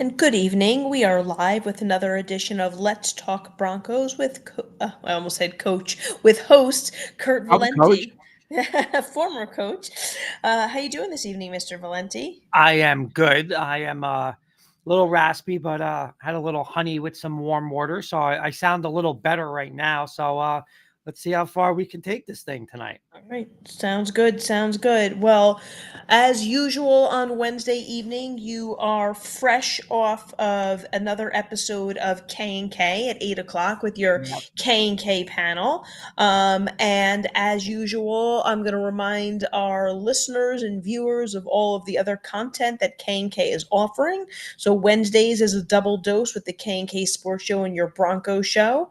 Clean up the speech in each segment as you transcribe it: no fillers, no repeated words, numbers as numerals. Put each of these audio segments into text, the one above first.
And good evening. We are live with another edition of Let's Talk Broncos with, I almost said coach, with host Kurt I'm coach. Valenti, former coach. How you doing this evening, Mr. Valenti? I am good. I am a little raspy, but had a little honey with some warm water, so I sound a little better right now. So let's see how far we can take this thing tonight. All right, sounds good. Sounds good. Well, as usual on Wednesday evening, you are fresh off of another episode of K and K at 8 o'clock with your Yep. K and K panel. And as usual, I'm going to remind our listeners and viewers of all of the other content that K and K is offering. So Wednesdays is a double dose with the K and K Sports Show and your Bronco Show.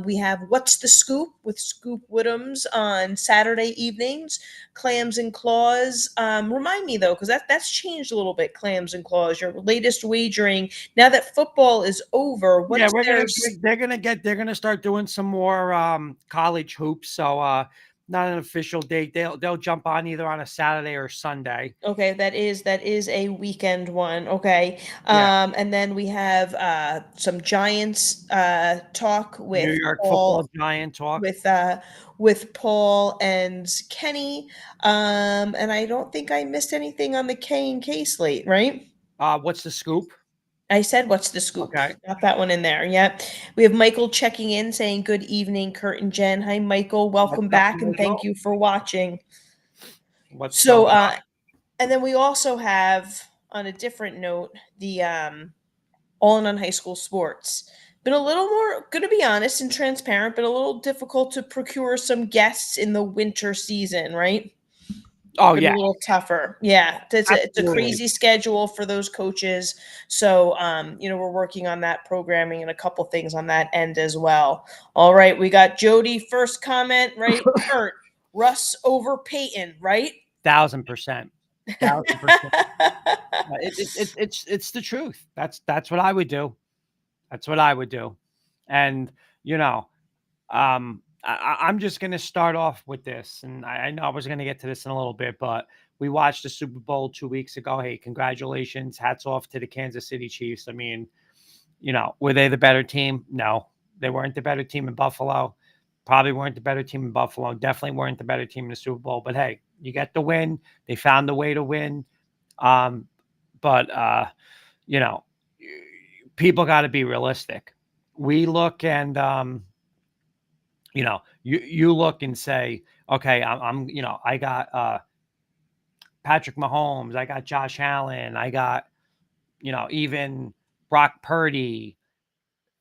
We have What's the Scoop with Scoop Woodhams on Saturday evenings. Clams and Claws. Remind me though, because that's changed a little bit. Clams and Claws. Your latest wagering now that football is over. Yeah, What's we're their gonna they're gonna start doing some more college hoops. So not an official date. They'll jump on either on a Saturday or Sunday. Okay, that is a weekend one. Okay. Yeah, And then we have some Giants talk New with York Paul Football Giant talk. with uh with Paul and Kenny. And I don't think I missed anything on the K and K slate, right? What's the scoop? I said, what's the scoop? Okay. Got that one in there. Yep. We have Michael checking in saying, good evening, Kurt and Jen. Hi, Michael. What's Welcome up, back and thank Michael? you for watching. What's So, going and then we also have, on a different note, the All in on High School Sports. Been a little more, going to be honest and transparent, but a little difficult to procure some guests in the winter season, right? Oh Been a yeah, little tougher. Yeah, it's a absolutely. crazy schedule for those coaches. So, we're working on that programming and a couple things on that end as well. All right, we got Jody first comment, right? Kurt, Russ over Peyton, right? 1,000%. 1,000%. It's the truth. That's what I would do. That's what I would do. And you know, I'm just gonna start off with this, and I know I was gonna get to this in a little bit, but we watched the Super Bowl 2 weeks ago. Hey, congratulations! Hats off to the Kansas City Chiefs. I mean, were they the better team? No, they weren't the better team in Buffalo. Probably weren't the better team in Buffalo. Definitely weren't the better team in the Super Bowl. But hey, you get the win. They found a way to win. Um, but you know, people got to be realistic. We look and you look and say, okay, I got Patrick Mahomes, I got Josh Allen, I got even Brock Purdy.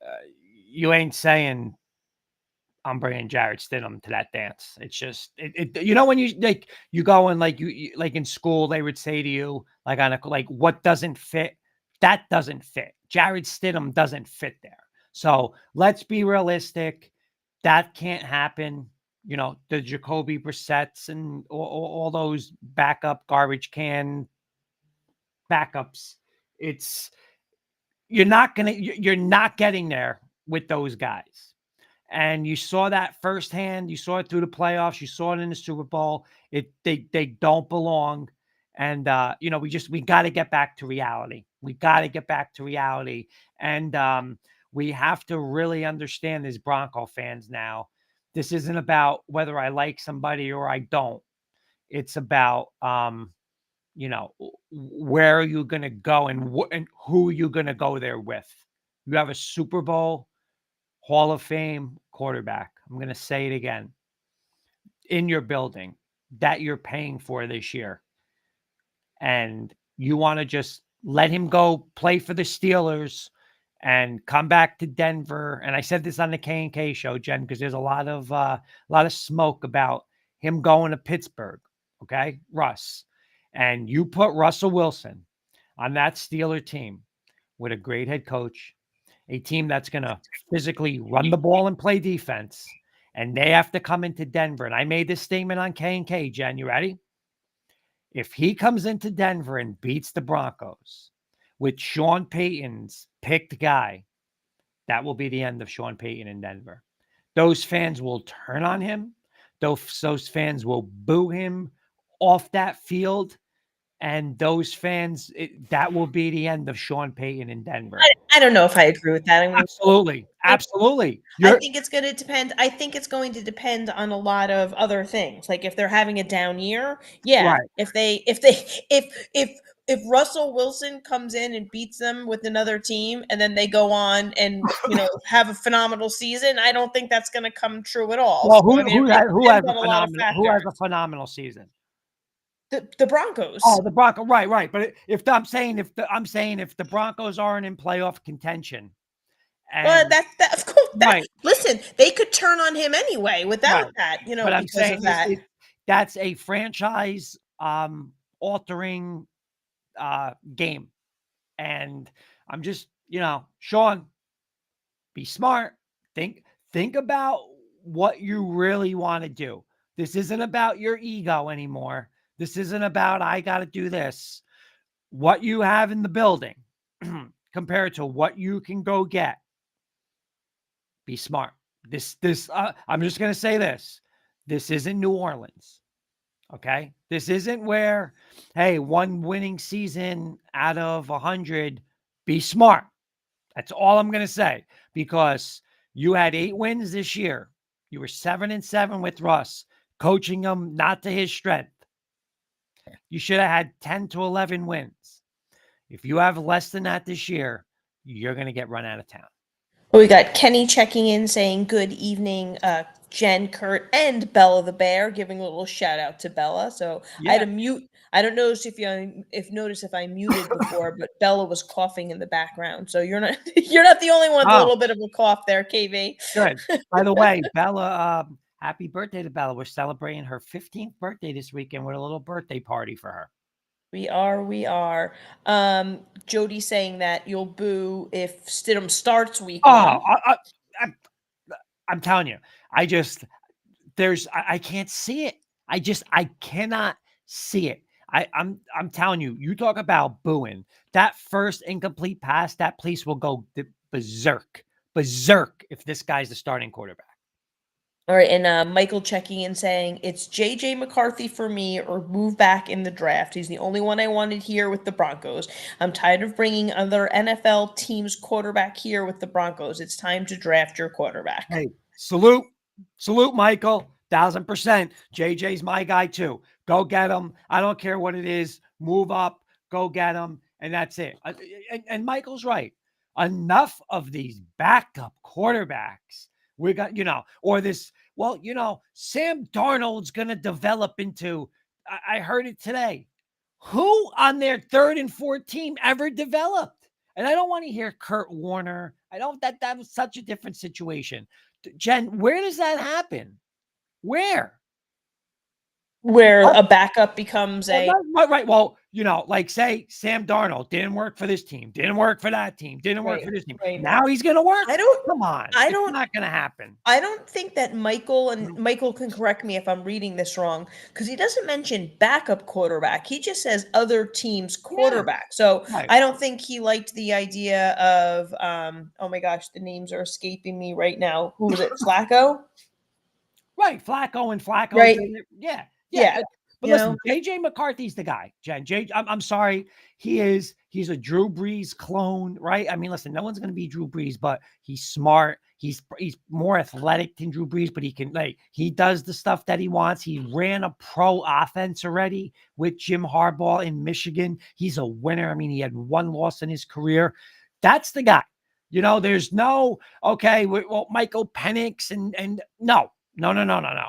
Uh, you ain't saying I'm bringing Jared Stidham to that dance. It's just when you you go and like in school they would say to you like on a like what doesn't fit, that doesn't fit. Jared Stidham doesn't fit there. So let's be realistic. That can't happen. The Jacoby Brissett's and all those backup garbage can backups. It's you're not getting there with those guys. And you saw that firsthand. You saw it through the playoffs. You saw it in the Super Bowl. They don't belong. And we got to get back to reality. We got to get back to reality. And we have to really understand as Bronco fans now. This isn't about whether I like somebody or I don't. It's about where are you going to go and who are you going to go there with. You have a Super Bowl Hall of Fame quarterback. I'm going to say it again, in your building that you're paying for this year. And you want to just let him go play for the Steelers and come back to Denver. And I said this on the K&K show, Jen, because there's a lot of smoke about him going to Pittsburgh. Okay, Russ. And you put Russell Wilson on that Steeler team with a great head coach, a team that's going to physically run the ball and play defense, and they have to come into Denver. And I made this statement on K&K, Jen. You ready? If he comes into Denver and beats the Broncos with Sean Payton's picked guy, that will be the end of Sean Payton in Denver. Those fans will turn on him. Those fans will boo him off that field. and those fans, that will be the end of Sean Payton in Denver. I don't know if I agree with that. I'm gonna Absolutely, absolutely. I You're think it's gonna depend. I think it's going to depend on a lot of other things. Like if they're having a down year, yeah. right. If Russell Wilson comes in and beats them with another team, and then they go on and have a phenomenal season, I don't think that's going to come true at all. Well, So I mean, it who has depends a on a lot of factors. phenomenal season? The Oh, Broncos. the Broncos, right, right. But if I'm saying if the Broncos aren't in playoff contention, Well, and that of course that right, listen, they could turn on him anyway without right. that, But I'm because of saying that. that's a franchise altering game, and I'm just Sean, be smart. Think think about what you really want to do. This isn't about your ego anymore. This isn't about I got to do this. What you have in the building compared to what you can go get. Be smart. This I'm just going to say this. This isn't New Orleans. Okay? This isn't where hey, one winning season out of 100, be smart. That's all I'm going to say because you had 8 wins this year. You were 7-7 with Russ, coaching him not to his strength. You should have had 10 to 11 wins. If you have less than that this year, you're going to get run out of town. Well, we got Kenny checking in saying good evening, Jen, Kurt, and Bella the Bear, giving a little shout out to Bella. So I had Yeah. to mute. I don't notice if I muted before, but Bella was coughing in the background. So you're not you're not the only one with a Oh, little bit of a cough there, KV. good. By the way, Bella, happy birthday to Bella. We're celebrating her 15th birthday this weekend with a little birthday party for her. We are. Jody saying that you'll boo if Stidham starts week Oh, one. I, I'm telling you, I just I can't see it. I cannot see it. I'm telling you, you talk about booing. That first incomplete pass, that place will go berserk. Berserk if this guy's the starting quarterback. All right, and Michael checking in saying it's JJ McCarthy for me or move back in the draft. He's the only one I wanted here with the Broncos. I'm tired of bringing other NFL teams quarterback here with the Broncos. It's time to draft your quarterback. Hey, salute. Salute, Michael. 1000%. JJ's my guy too. Go get him. I don't care what it is. Move up, go get him. And that's it. And Michael's right. Enough of these backup quarterbacks. We got, or this, well, Sam Darnold's going to develop into, I heard it today. Who on their third and fourth team ever developed? And I don't want to hear Kurt Warner. I don't that was such a different situation. Jen, where does that happen? Where? Where What? a backup becomes Well, a right. Well, like say Sam Darnold didn't work for this team, didn't work for that team, didn't work right, for this team. right. Now he's going to work. I don't Come on, I it's don't not going to happen. I don't think that Michael, and Mhm. Michael can correct me if I'm reading this wrong, because he doesn't mention backup quarterback. He just says other teams' Yeah, quarterback. So right. I don't think he liked the idea of, oh my gosh, the names are escaping me right now. Who was it? Flacco? Right, Flacco and Flacco Right? did it. Yeah, yeah. Yeah. But listen, JJ McCarthy's the guy. Jen, I'm sorry, he's a Drew Brees clone, right? I mean, listen, no one's gonna be Drew Brees, but he's smart. He's more athletic than Drew Brees, but he does the stuff that he wants. He ran a pro offense already with Jim Harbaugh in Michigan. He's a winner. I mean, he had one loss in his career. That's the guy. There's no okay. Well, Michael Penix and no, no, no, no, no, no.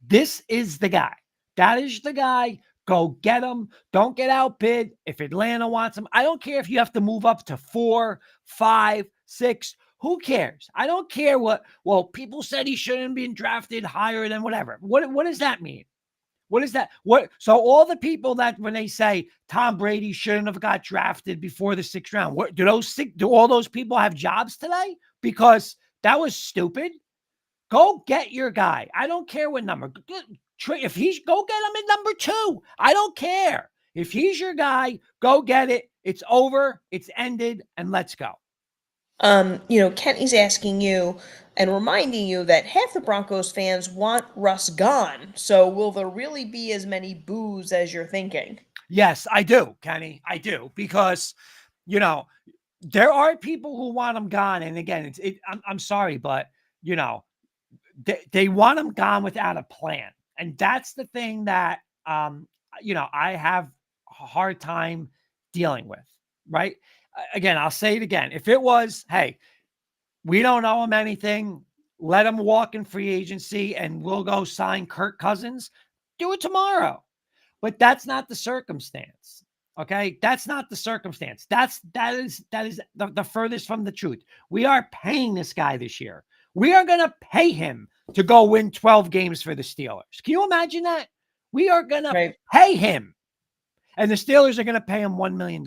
This is the guy. That is the guy. Go get him. Don't get outbid. If Atlanta wants him, I don't care if you have to move up to 4, 5, 6. Who cares? I don't care what. Well, people said he shouldn't have been drafted higher than whatever. What does that mean? What is that? What? So all the people that when they say Tom Brady shouldn't have got drafted before the 6th round, do all those people have jobs today? Because that was stupid. Go get your guy. I don't care what number. If he's go get him at number 2. I don't care. If he's your guy, go get it. It's over. It's ended, and let's go. Kenny's asking you and reminding you that half the Broncos fans want Russ gone. So will there really be as many boos as you're thinking? Yes, I do, Kenny. I do because you know there are people who want him gone, and again, I'm sorry, but you know they want him gone without a plan, and that's the thing that I have a hard time dealing with. Right? Again, I'll say it again. If it was, hey, we don't owe him anything. Let him walk in free agency and we'll go sign Kirk Cousins. Do it tomorrow. But that's not the circumstance. Okay. That's not the circumstance. That is the furthest from the truth. We are paying this guy this year. We are going to pay him to go win 12 games for the Steelers. Can you imagine that? We are going to Right. pay him. And the Steelers are going to pay him $1 million.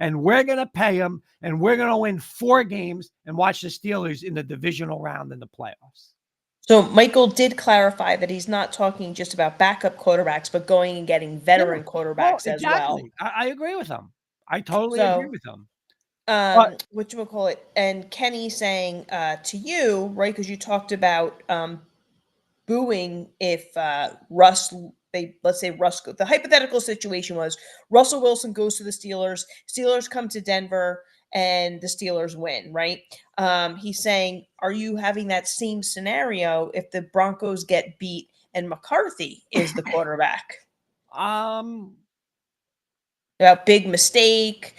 And we're going to pay him, and we're going to win 4 games and watch the Steelers in the divisional round in the playoffs. So Michael did clarify that he's not talking just about backup quarterbacks, but going and getting Yeah. veteran Well, quarterbacks as well. exactly. I agree with him. I totally agree So, with him. But what you call it? And Kenny saying to you, right? Because you talked about booing if Russ. They let's say Russ. The hypothetical situation was Russell Wilson goes to the Steelers. Steelers come to Denver, and the Steelers win. Right? He's saying, are you having that same scenario if the Broncos get beat and McCarthy is the quarterback? um About big mistake,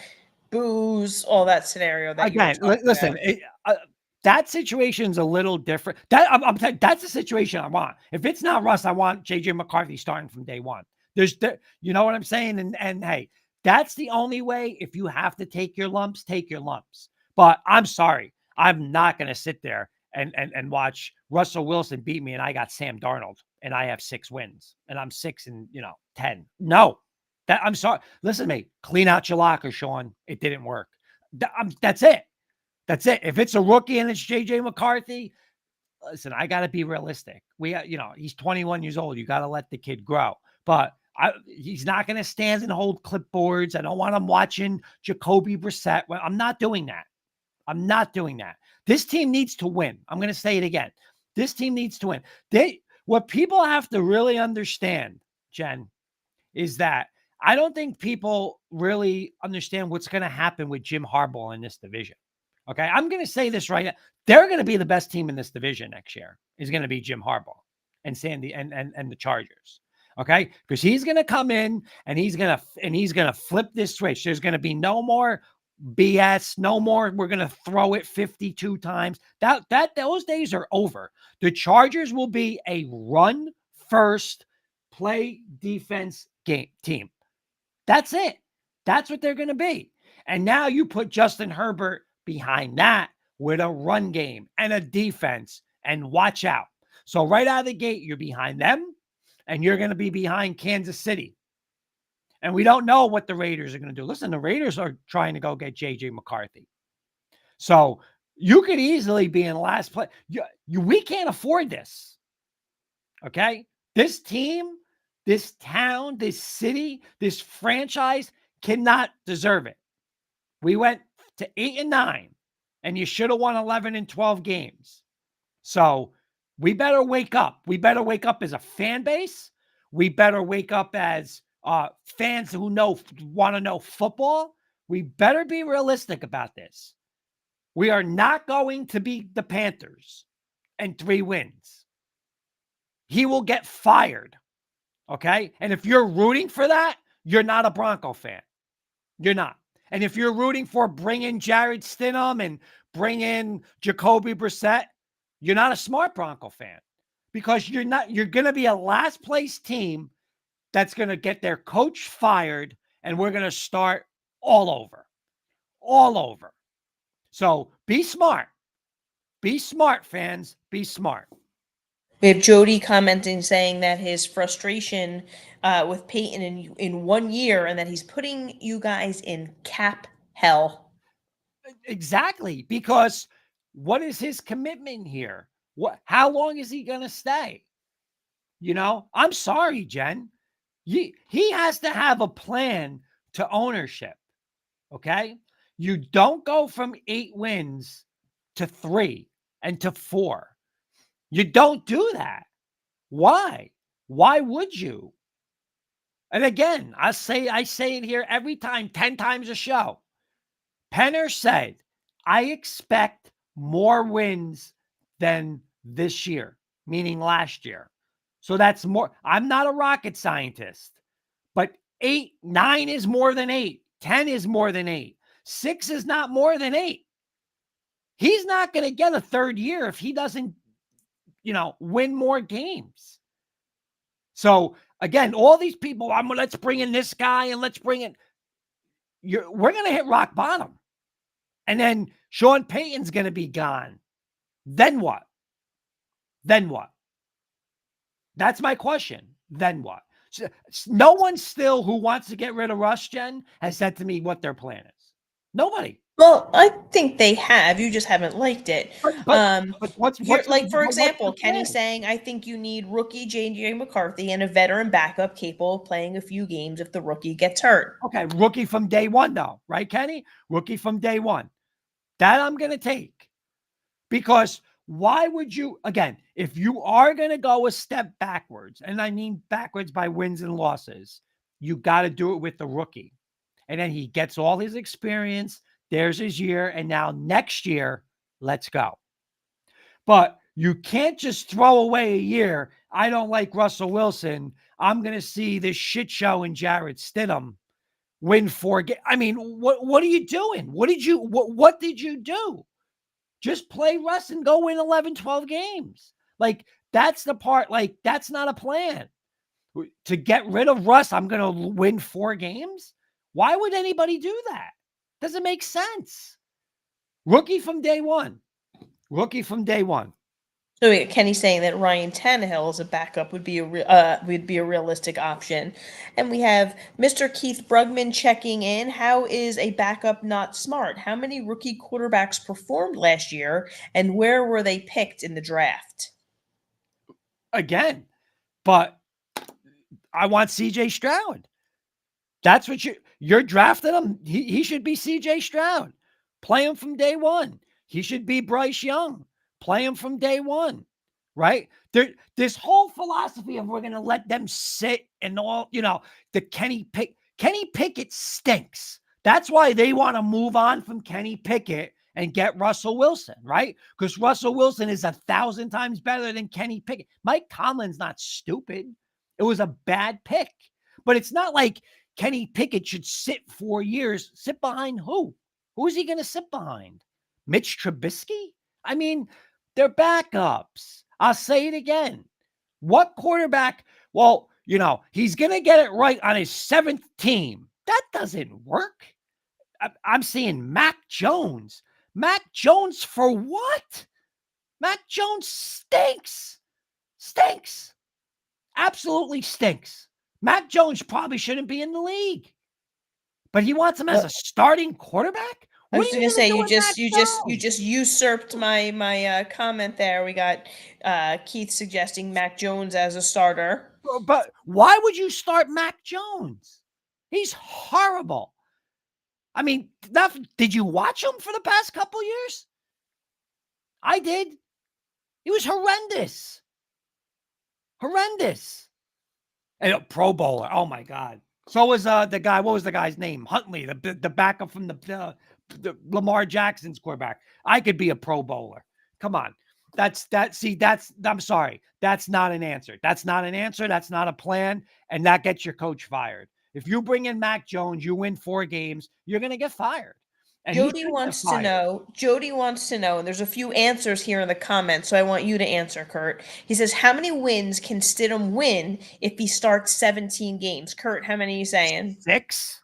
booze, all that scenario that you were again, talking listen, about. that situation's a little different. I'm saying that's the situation I want. If it's not Russ, I want JJ McCarthy starting from day one. You know what I'm saying? And hey, that's the only way. If you have to take your lumps, take your lumps. But I'm sorry, I'm not going to sit there and watch Russell Wilson beat me, and I got Sam Darnold, and I have 6 wins, and I'm 6 and 10. No, I'm sorry. Listen to me. Clean out your locker, Sean. It didn't work. That's it. That's it. If it's a rookie and it's JJ McCarthy, listen, I got to be realistic. He's 21 years old. You got to let the kid grow. But he's not going to stand and hold clipboards. I don't want him watching Jacoby Brissett. Well, I'm not doing that. I'm not doing that. This team needs to win. I'm going to say it again. This team needs to win. What people have to really understand, Jen, is that I don't think people really understand what's going to happen with Jim Harbaugh in this division. Okay. I'm going to say this right now. They're going to be the best team in this division next year is going to be Jim Harbaugh and Sandy and the Chargers. Okay. Because he's going to come in and he's going to flip this switch. There's going to be no more BS, no more. We're going to throw it 52 times. Those days are over. The Chargers will be a run first play defense team. That's it. That's what they're going to be. And now you put Justin Herbert behind that with a run game and a defense, and watch out. So right out of the gate, you're behind them, and you're going to be behind Kansas City. And we don't know what the Raiders are going to do. Listen, the Raiders are trying to go get JJ McCarthy. So you could easily be in last place. We can't afford this. Okay? This team, this town, this city, this franchise cannot deserve it. We went to 8-9, and you should have won 11 and 12 games. So we better wake up. We better wake up as a fan base. We better wake up as fans who want to know football. We better be realistic about this. We are not going to beat the Panthers and 3 wins. He will get fired. Okay. And if you're rooting for that, you're not a Bronco fan. You're not. And if you're rooting for bring in Jared Stidham and bring in Jacoby Brissett, you're not a smart Bronco fan because you're going to be a last place team that's going to get their coach fired, and we're going to start all over. So be smart. Be smart, fans. Be smart. We have Jody commenting saying that his frustration with Peyton in 1 year and that he's putting you guys in cap hell. Exactly. Because what is his commitment here? How long is he going to stay? I'm sorry, Jen. He has to have a plan to ownership. Okay. You don't go from 8 wins to 3 and to 4. You don't do that. Why? Why would you? And again, I say it here every time, 10 times a show. Penner said, I expect more wins than this year, meaning last year. So that's more. I'm not a rocket scientist, but 8, 9 is more than 8. 10 is more than 8. 6 is not more than 8. He's not going to get a third year if he doesn't, win more games. So again, all these people, let's bring in this guy and let's bring in. We're going to hit rock bottom. And then Sean Payton's going to be gone. Then what? Then what? That's my question. Then what? So, no one still who wants to get rid of Russ, Jen, has said to me what their plan is. Nobody. Well, I think they have. You just haven't liked it. But but but what's Here, what's like for what's the example, Kenny plan? saying, "I think you need rookie J.J. McCarthy and a veteran backup capable of playing a few games if the rookie gets hurt." Okay, rookie from day one, though, right, Kenny? Rookie from day one. That I'm going to take. Because why would you, again, if you are going to go a step backwards, and I mean backwards by wins and losses, you got to do it with the rookie. And then he gets all his experience. There's his year. And now next year, let's go. But you can't just throw away a year. I don't like Russell Wilson. I'm going to see this shit show in Jarrett Stidham win 4 games. I mean, what are you doing? What did you do? Just play Russ and go win 11, 12 games. Like, that's the part. Like, that's not a plan. To get rid of Russ, I'm going to win 4 games? Why would anybody do that? Doesn't make sense. Rookie from day one. Rookie from day one. So yeah, Kenny's saying that Ryan Tannehill as a backup would be a realistic option, and we have Mr. Keith Brugman checking in. How is a backup not smart? How many rookie quarterbacks performed last year, and where were they picked in the draft? Again, but I want CJ Stroud. That's what you're drafting him. He should be CJ Stroud. Play him from day one. He should be Bryce Young. Play him from day one. Right? This whole philosophy of we're gonna let them sit and all, the Kenny Pickett stinks. That's why they want to move on from Kenny Pickett and get Russell Wilson, right? Because Russell Wilson is 1,000 times better than Kenny Pickett. Mike Tomlin's not stupid. It was a bad pick. But it's not like Kenny Pickett should sit 4 years. Sit behind who? Who is he going to sit behind? Mitch Trubisky? I mean, they're backups. I'll say it again. What quarterback? Well, he's going to get it right on his 7th team. That doesn't work. I'm seeing Mac Jones. Mac Jones for what? Mac Jones stinks. Stinks. Absolutely stinks. Mac Jones probably shouldn't be in the league, but he wants him as a starting quarterback. I What was are just you gonna going to say do with Mac you Jones? just usurped my comment there. We got Keith suggesting Mac Jones as a starter. But why would you start Mac Jones? He's horrible. I mean, did you watch him for the past couple years? I did. He was horrendous. Horrendous. And a Pro Bowler. Oh my God. So was the guy. What was the guy's name? Huntley, the backup from the Lamar Jackson's quarterback. I could be a Pro Bowler. Come on. I'm sorry. That's not an answer. That's not an answer. That's not a plan. And that gets your coach fired. If you bring in Mac Jones, you win 4 games, you're going to get fired. And he should get fired. Jody wants to know, and there's a few answers here in the comments, so I want you to answer, Kurt. He says, how many wins can Stidham win if he starts 17 games? Kurt, how many are you saying? 6.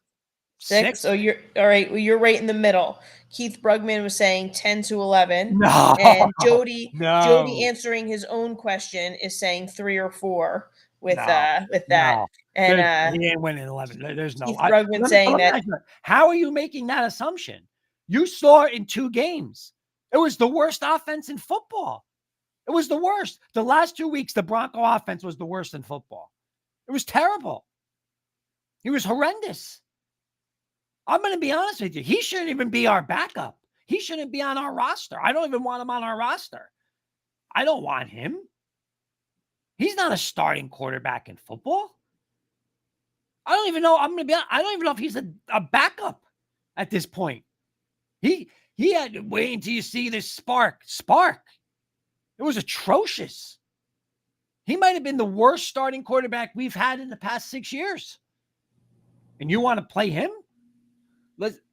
6. 6. So you're all right. Well, you're right in the middle. Keith Brugman was saying 10 to 11, No. and Jody No. answering his own question is saying 3 or 4 No, with that. no. And He ain't winning 11. There's no. Keith Brugman saying Let me that ask you, how are you making that assumption? You saw it in 2 games. It was the worst offense in football. It was the worst. The last 2 weeks, the Bronco offense was the worst in football. It was terrible. He was horrendous. I'm going to be honest with you. He shouldn't even be our backup. He shouldn't be on our roster. I don't even want him on our roster. I don't want him. He's not a starting quarterback in football. I don't even know. I'm gonna be honest, I don't even know if he's a backup at this point. He he had to wait until you see this spark. Spark. It was atrocious. He might have been the worst starting quarterback we've had in the past 6 years. And you want to play him?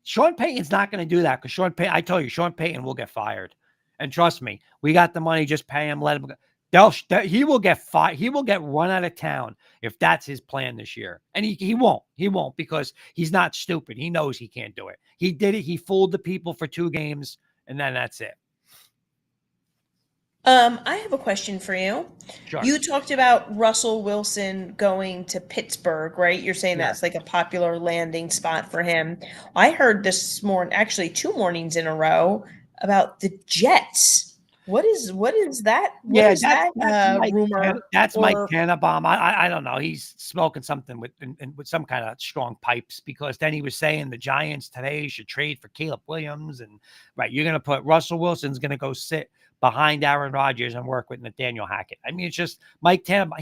Sean Payton's not going to do that because Sean Payton, I tell you, Sean Payton will get fired. And trust me, we got the money. Just pay him. Let him go. He will get fired. He will get run out of town if that's his plan this year. And he won't. He won't because he's not stupid. He knows he can't do it. He did it. He fooled the people for 2 games, and then that's it. I have a question for you. Sure. You talked about Russell Wilson going to Pittsburgh, right? You're saying Yeah. that's like a popular landing spot for him. I heard this morning, actually 2 mornings in a row, about the Jets. What is that? What Yeah, is that rumor? That's Mike Or Tannenbaum. I don't know. He's smoking something with some kind of strong pipes because then he was saying the Giants today should trade for Caleb Williams and right. You're gonna put Russell Wilson's gonna go sit behind Aaron Rodgers and work with Nathaniel Hackett. I mean, it's just Mike Tannenbaum.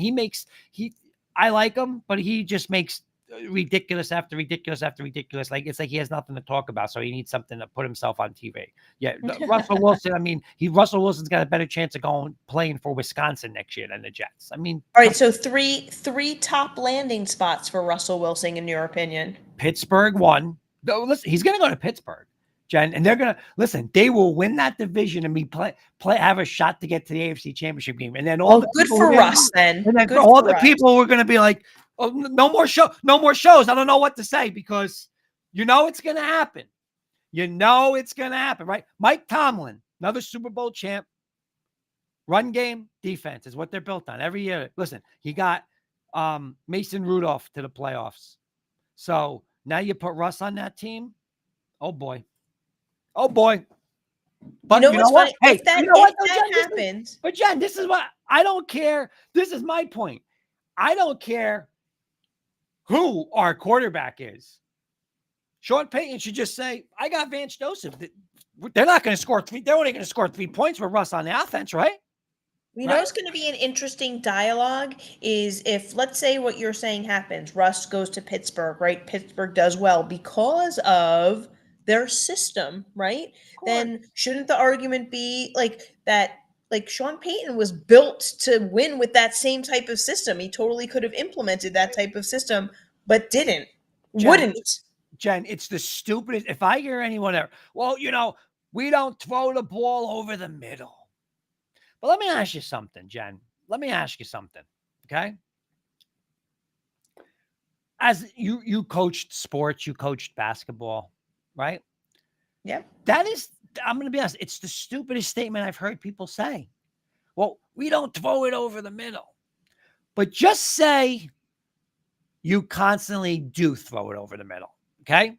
I like him, but he just makes ridiculous after ridiculous after ridiculous. Like it's like he has nothing to talk about, so he needs something to put himself on TV. Yeah, Russell Wilson. I mean, Russell Wilson's got a better chance of going playing for Wisconsin next year than the Jets. I mean, all right, so three top landing spots for Russell Wilson in your opinion. Pittsburgh won. No, listen, he's going to go to Pittsburgh, Jen, and they're going to listen. They will win that division and have a shot to get to the AFC Championship game. And then all the Good people for were gonna, Russ then. and then Good all for the Russ. people were going to be like, "Oh, no more shows." I don't know what to say because it's going to happen. It's going to happen, right? Mike Tomlin, another Super Bowl champ. Run game, defense is what they're built on every year. Listen, he got Mason Rudolph to the playoffs. So now you put Russ on that team. Oh boy. Oh boy. But you know what's what? funny? Hey, If that you know what? happens, But Jen, this is what I don't care. This is my point. I don't care who our quarterback is. Sean Payton should just say, I got Vance Joseph. They're not going to score 3. They're only going to score 3 points with Russ on the offense, right? it's going to be an interesting dialogue is if, let's say what you're saying happens, Russ goes to Pittsburgh, right? Pittsburgh does well because of their system, right? Then shouldn't the argument be like Sean Payton was built to win with that same type of system. He totally could have implemented that type of system, but didn't. Wouldn't. Jen, it's the stupidest. If I hear anyone there, well, we don't throw the ball over the middle. But let me ask you something, Jen. Let me ask you something, okay? As you coached sports, you coached basketball, right? Yeah. I'm going to be honest, it's the stupidest statement I've heard people say. Well, we don't throw it over the middle. But just say you constantly do throw it over the middle, okay?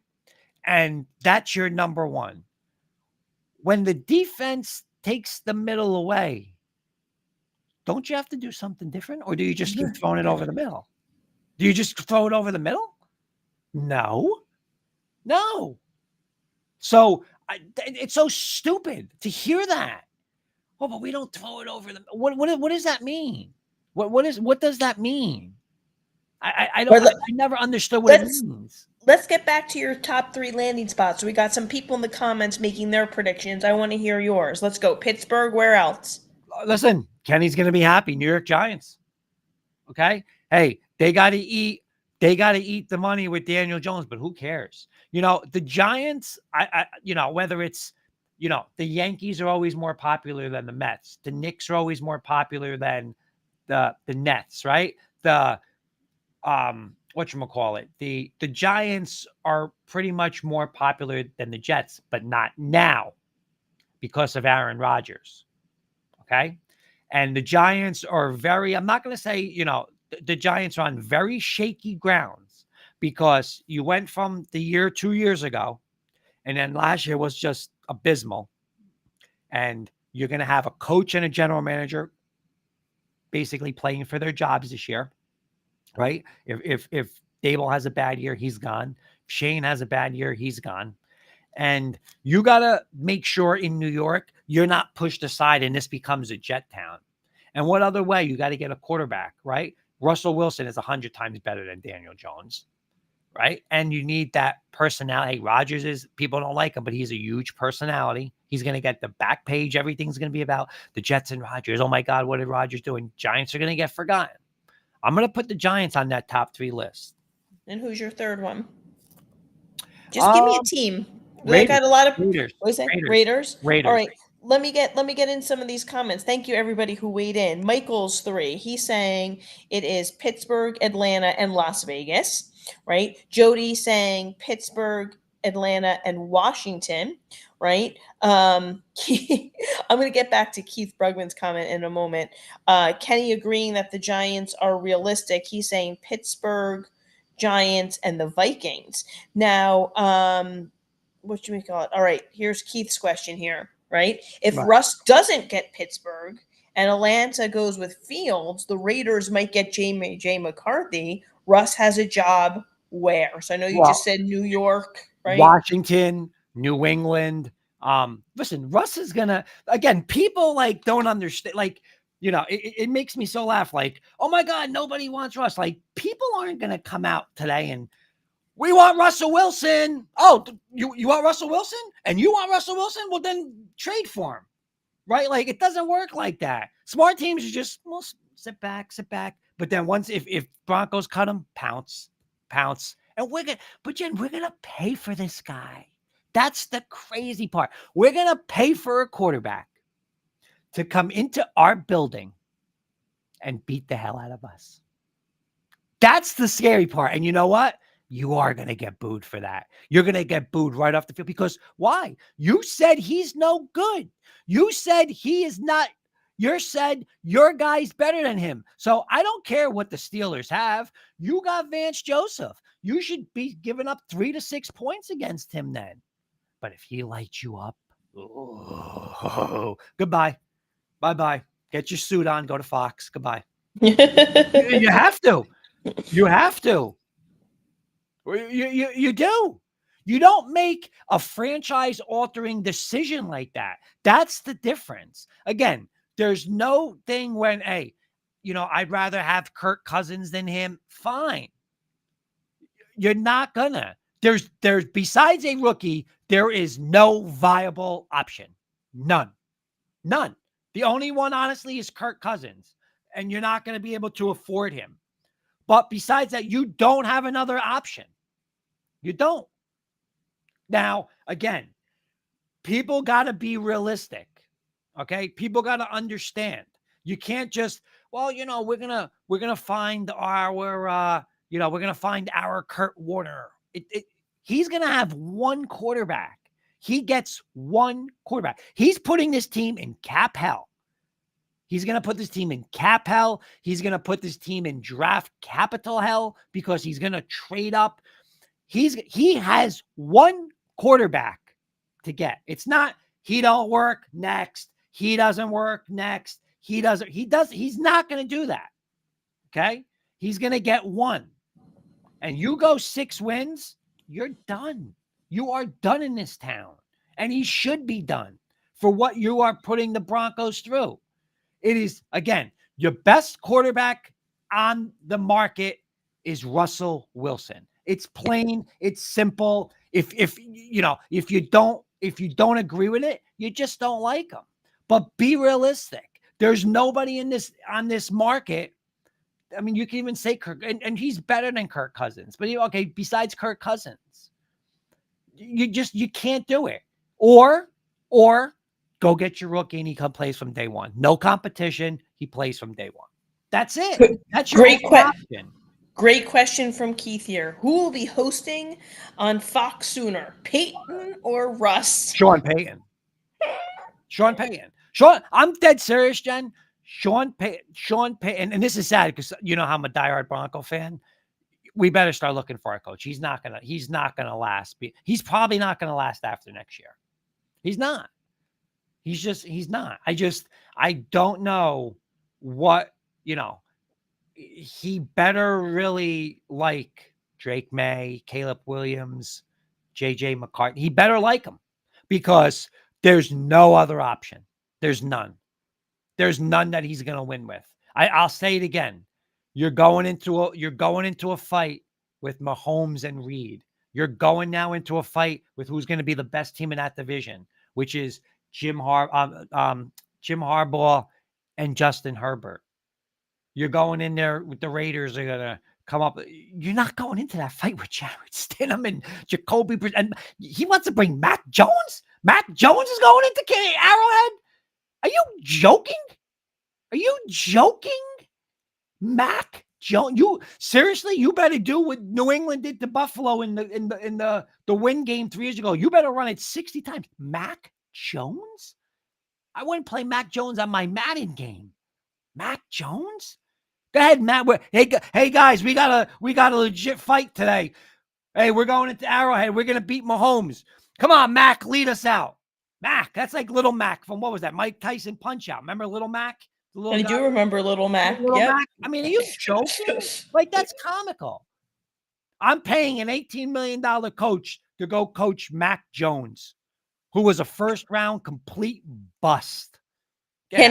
And that's your number one. When the defense takes the middle away, don't you have to do something different? Or do you just keep throwing it over the middle? Do you just throw it over the middle? No. So it's so stupid to hear that. Oh, but we don't throw it over the. What does that mean? What does that mean? I don't. I never understood what it means. Let's get back to your top 3 landing spots. So we got some people in the comments making their predictions. I want to hear yours. Let's go. Pittsburgh. Where else? Listen, Kenny's going to be happy. New York Giants. Okay. Hey, they got to eat. They got to eat the money with Daniel Jones, but who cares? The Giants, whether it's, the Yankees are always more popular than the Mets. The Knicks are always more popular than the Nets, right? Whatchamacallit, the Giants are pretty much more popular than the Jets, but not now because of Aaron Rodgers. Okay. And the Giants are I'm not going to say, the Giants are on very shaky grounds because you went from the year 2 years ago, and then last year was just abysmal. And you're going to have a coach and a general manager basically playing for their jobs this year, right? If Dable has a bad year, he's gone. If Shane has a bad year, he's gone. And you got to make sure in New York, you're not pushed aside and this becomes a Jet town. And what other way? You got to get a quarterback, right? Russell Wilson is 100 times better than Daniel Jones. right? And you need that personality. Hey, Rodgers is, people don't like him, but he's a huge personality. He's going to get the back page. Everything's going to be about the Jets and Rodgers. Oh my God, what did Rodgers do? And Giants are going to get forgotten. I'm going to put the Giants on that top 3 list. And who's your third one? Just give me a Um, team. I Raiders, got a lot of Raiders, what is it? Raiders, Raiders. All Raiders. right. Let me get in some of these comments. Thank you everybody who weighed in. Michael's three. He's saying it is Pittsburgh, Atlanta, and Las Vegas. Right. Jody saying Pittsburgh, Atlanta, and Washington. Right. I'm going to get back to Keith Brugman's comment in a moment. Kenny agreeing that the Giants are realistic. He's saying Pittsburgh, Giants, and the Vikings. Now, what should we call it? All right, here's Keith's question here, right? If Right. Russ doesn't get Pittsburgh and Atlanta goes with Fields, the Raiders might get J. McCarthy. Russ has a job where? So I know you just Well, said New York, right? Washington, New England. Listen, Russ is gonna, again, people like don't understand. Like, it makes me so laugh. Like, oh my God, nobody wants Russ. Like, people aren't gonna come out today and we want Russell Wilson. Oh, you want Russell Wilson? And you want Russell Wilson? Well, then trade for him. Right? Like, it doesn't work like that. Smart teams are just, well, sit back. But then once, if Broncos cut him, pounce. And but Jen, we're going to pay for this guy. That's the crazy part. We're going to pay for a quarterback to come into our building and beat the hell out of us. That's the scary part. And you know what? You are going to get booed for that. You're going to get booed right off the field because why? You said he's no good. You said he is not. You said your guy's better than him. So I don't care what the Steelers have. You got Vance Joseph. You should be giving up 3 to 6 points against him then. But if he lights you up, goodbye. Bye-bye. Get your suit on. Go to Fox. Goodbye. You have to. You have to. You do. You don't make a franchise-altering decision like that. That's the difference. Again, there's no thing when, hey, I'd rather have Kirk Cousins than him. Fine. You're not gonna. There's besides a rookie, there is no viable option. None. The only one, honestly, is Kirk Cousins, and you're not going to be able to afford him. But besides that, you don't have another option. You don't. Now, again, people got to be realistic. Okay? People got to understand. You can't just, well, we're going to find our Kurt Warner. He's going to have one quarterback. He gets one quarterback. He's putting this team in cap hell. He's going to put this team in cap hell. He's going to put this team in draft capital hell because he's going to trade up. He has one quarterback to get. It's not he don't work next. He doesn't work next. He's not going to do that. Okay? He's going to get one. And you go 6 wins, you're done. You are done in this town. And he should be done for what you are putting the Broncos through. It is, again, your best quarterback on the market is Russell Wilson. It's plain, it's simple. If you don't agree with it, you just don't like him. But be realistic. There's nobody on this market. I mean, you can even say Kirk, and he's better than Kirk Cousins. But okay, besides Kirk Cousins, you can't do it. Or go get your rookie and he plays from day one. No competition. He plays from day one. That's it. That's your only option. Great question from Keith here. Who will be hosting on Fox sooner, Peyton or Russ? Sean Payton. I'm dead serious, Jen. Sean Payton, and this is sad because you know how I'm a diehard Bronco fan. We better start looking for our coach. He's not gonna last. He's probably not gonna last after next year. He's not. He's not. I don't know what, he better really like Drake May, Caleb Williams, JJ McCarthy. He better like him because there's no other option. There's none. There's none that he's going to win with. I'll say it again. You're going into a fight with Mahomes and Reed. You're going now into a fight with who's going to be the best team in that division, which is Jim Harbaugh and Justin Herbert. You're going in there with the Raiders are gonna come up. You're not going into that fight with Jared Stidham and Jacoby. And he wants to bring Mac Jones. Mac Jones is going into Arrowhead. Are you joking? Are you joking? Mac Jones. You seriously? You better do what New England did to Buffalo in the win game 3 years ago. You better run it 60 times. Mac Jones? I wouldn't play Mac Jones on my Madden game. Mac Jones? Go ahead, Matt. Hey guys, we got a legit fight today. Hey, we're going into Arrowhead. We're gonna beat Mahomes. Come on, Mac, lead us out. Mac, that's like Little Mac from what was that? Mike Tyson Punch Out. Remember Little Mac? The little I guy, do remember Little Mac. Little Yep. Mac. I mean, are you joking? Like that's comical. I'm paying an $18 million coach to go coach Mac Jones, who was a first round complete bust. Get out.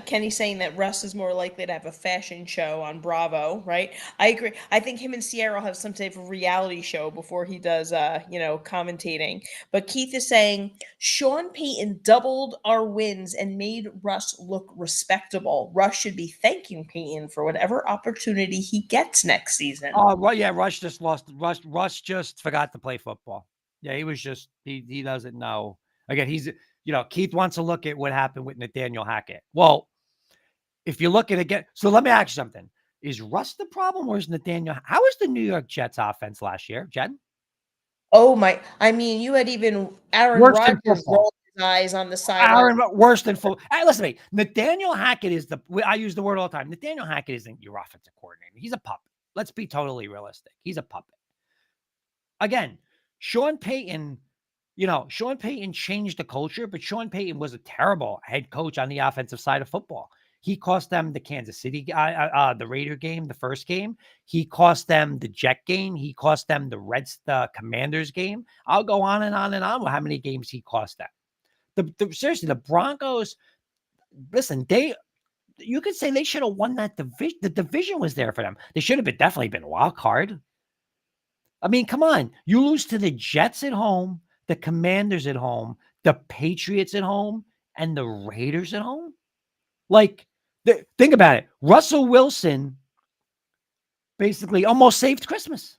Kenny's saying that Russ is more likely to have a fashion show on Bravo, right? I agree. I think him and Sierra will have some type of reality show before he does commentating. But Keith is saying Sean Payton doubled our wins and made Russ look respectable. Russ should be thanking Payton for whatever opportunity he gets next season. Oh, well, yeah, Rush just lost. Rush just forgot to play football. Yeah, he was just he doesn't know. Again, Keith wants to look at what happened with Nathaniel Hackett. Well, if you look at it again, so let me ask you something. Is Russ the problem or is Nathaniel? How was the New York Jets offense last year, Jen? Oh my! I mean, you had even Aaron Worse than Rodgers football. roll his eyes on the sideline. Aaron, worse than football. Hey, listen to me. Nathaniel Hackett is I use the word all the time. Nathaniel Hackett isn't your offensive coordinator. He's a puppet. Let's be totally realistic. He's a puppet. Again, Sean Payton changed the culture, but Sean Payton was a terrible head coach on the offensive side of football. He cost them the Kansas City, the Raider game, the first game. He cost them the Jet game. He cost them the Commanders game. I'll go on and on and on with how many games he cost them. Seriously, the Broncos, listen, you could say they should have won that division. The division was there for them. They should have definitely been a wild card. I mean, come on. You lose to the Jets at home, the Commanders at home, the Patriots at home, and the Raiders at home. Like, think about it. Russell Wilson basically almost saved Christmas.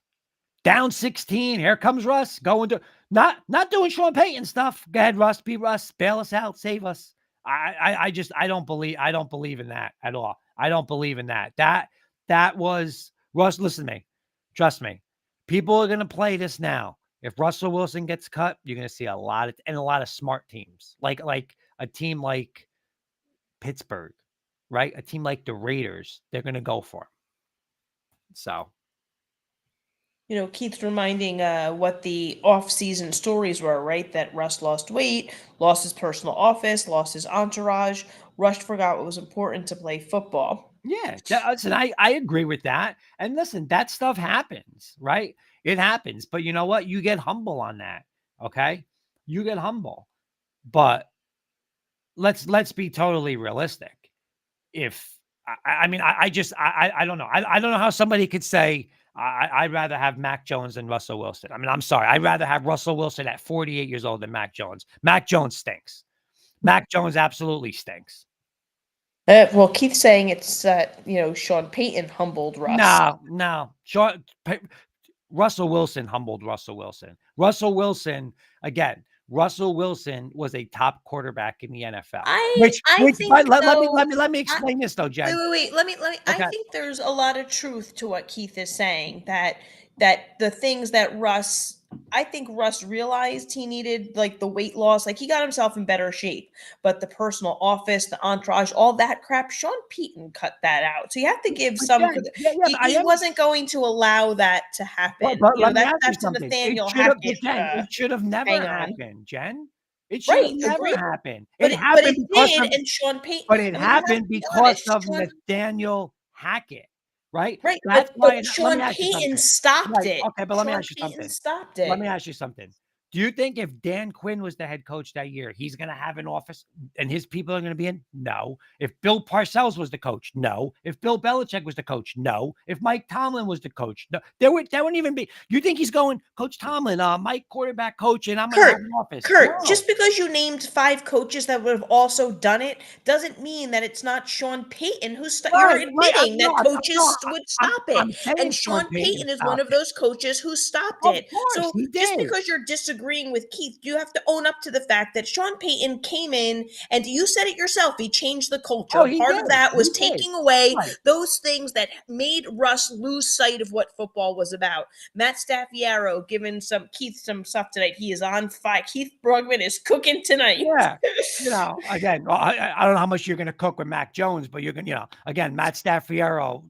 Down 16. Here comes Russ going to not doing Sean Payton stuff. Go ahead, Russ. Be Russ. Bail us out. Save us. I don't believe in that at all. I don't believe in that. That was Russ. Listen to me. Trust me. People are going to play this now. If Russell Wilson gets cut, you're going to see a lot of smart teams, like a team like Pittsburgh, right? A team like the Raiders, they're going to go for him. So, Keith's reminding what the off-season stories were, right? That Russ lost weight, lost his personal office, lost his entourage. Russ forgot what was important to play football. yeah, listen, I agree with that. And listen, that stuff happens, right? It happens. But you know what? You get humble on that, okay? You get humble. But let's be totally realistic. If I mean, I don't know. I don't know how somebody could say I'd rather have Mac Jones than Russell Wilson. I mean, I'm sorry. I'd rather have Russell Wilson at 48 years old than Mac Jones. Mac Jones stinks. Mac Jones absolutely stinks. Well, Keith's saying it's Sean Payton humbled Russ. No. Russell Wilson humbled Russell Wilson. Russell Wilson was a top quarterback in the NFL. I think Let me explain this though, Jen. Wait. Let me. I Okay. think there's a lot of truth to what Keith is saying. That the things that I think Russ realized he needed, like the weight loss, like he got himself in better shape. But the personal office, the entourage, all that crap, Sean Payton cut that out. So you have to give some. He wasn't going to allow that to happen. But let me ask you That's a something. Nathaniel Hackett. It should have never hang on. happened, Jen. It should have Right, never agreed. happened. But It happened it because did, of and Sean Payton. But it I mean, you have to happened be because honest. of Nathaniel Hackett, right? Right, That's but why. Let Sean me ask you Payton something. stopped Right. it. Okay, but let me Sean ask you Payton something. stopped Let it. me ask you something. Do you think if Dan Quinn was the head coach that year, he's going to have an office and his people are going to be in? No. If Bill Parcells was the coach, no. If Bill Belichick was the coach, no. If Mike Tomlin was the coach, no. There wouldn't even be. You think he's going, Coach Tomlin, Mike quarterback coach, and I'm going to have Kurt, an office? Kurt, No. just because you named 5 coaches that would have also done it doesn't mean that it's not Sean Payton you're Right, right. admitting that coaches would stop it. I'm saying And Sean Sean Payton Payton is one stopped of it. those coaches who stopped Of it. course, So he just did. because you're disagreeing with Keith, you have to own up to the fact that Sean Payton came in and you said it yourself, he changed the culture. Oh, And he part did. of that He was did. taking away Right. those things that made Russ lose sight of what football was about. Matt Staffiero giving Keith some stuff tonight. He is on fire. Keith Brugman is cooking tonight. Yeah. Again, well, I don't know how much you're going to cook with Mac Jones, but you're going to, again, Matt Staffiero,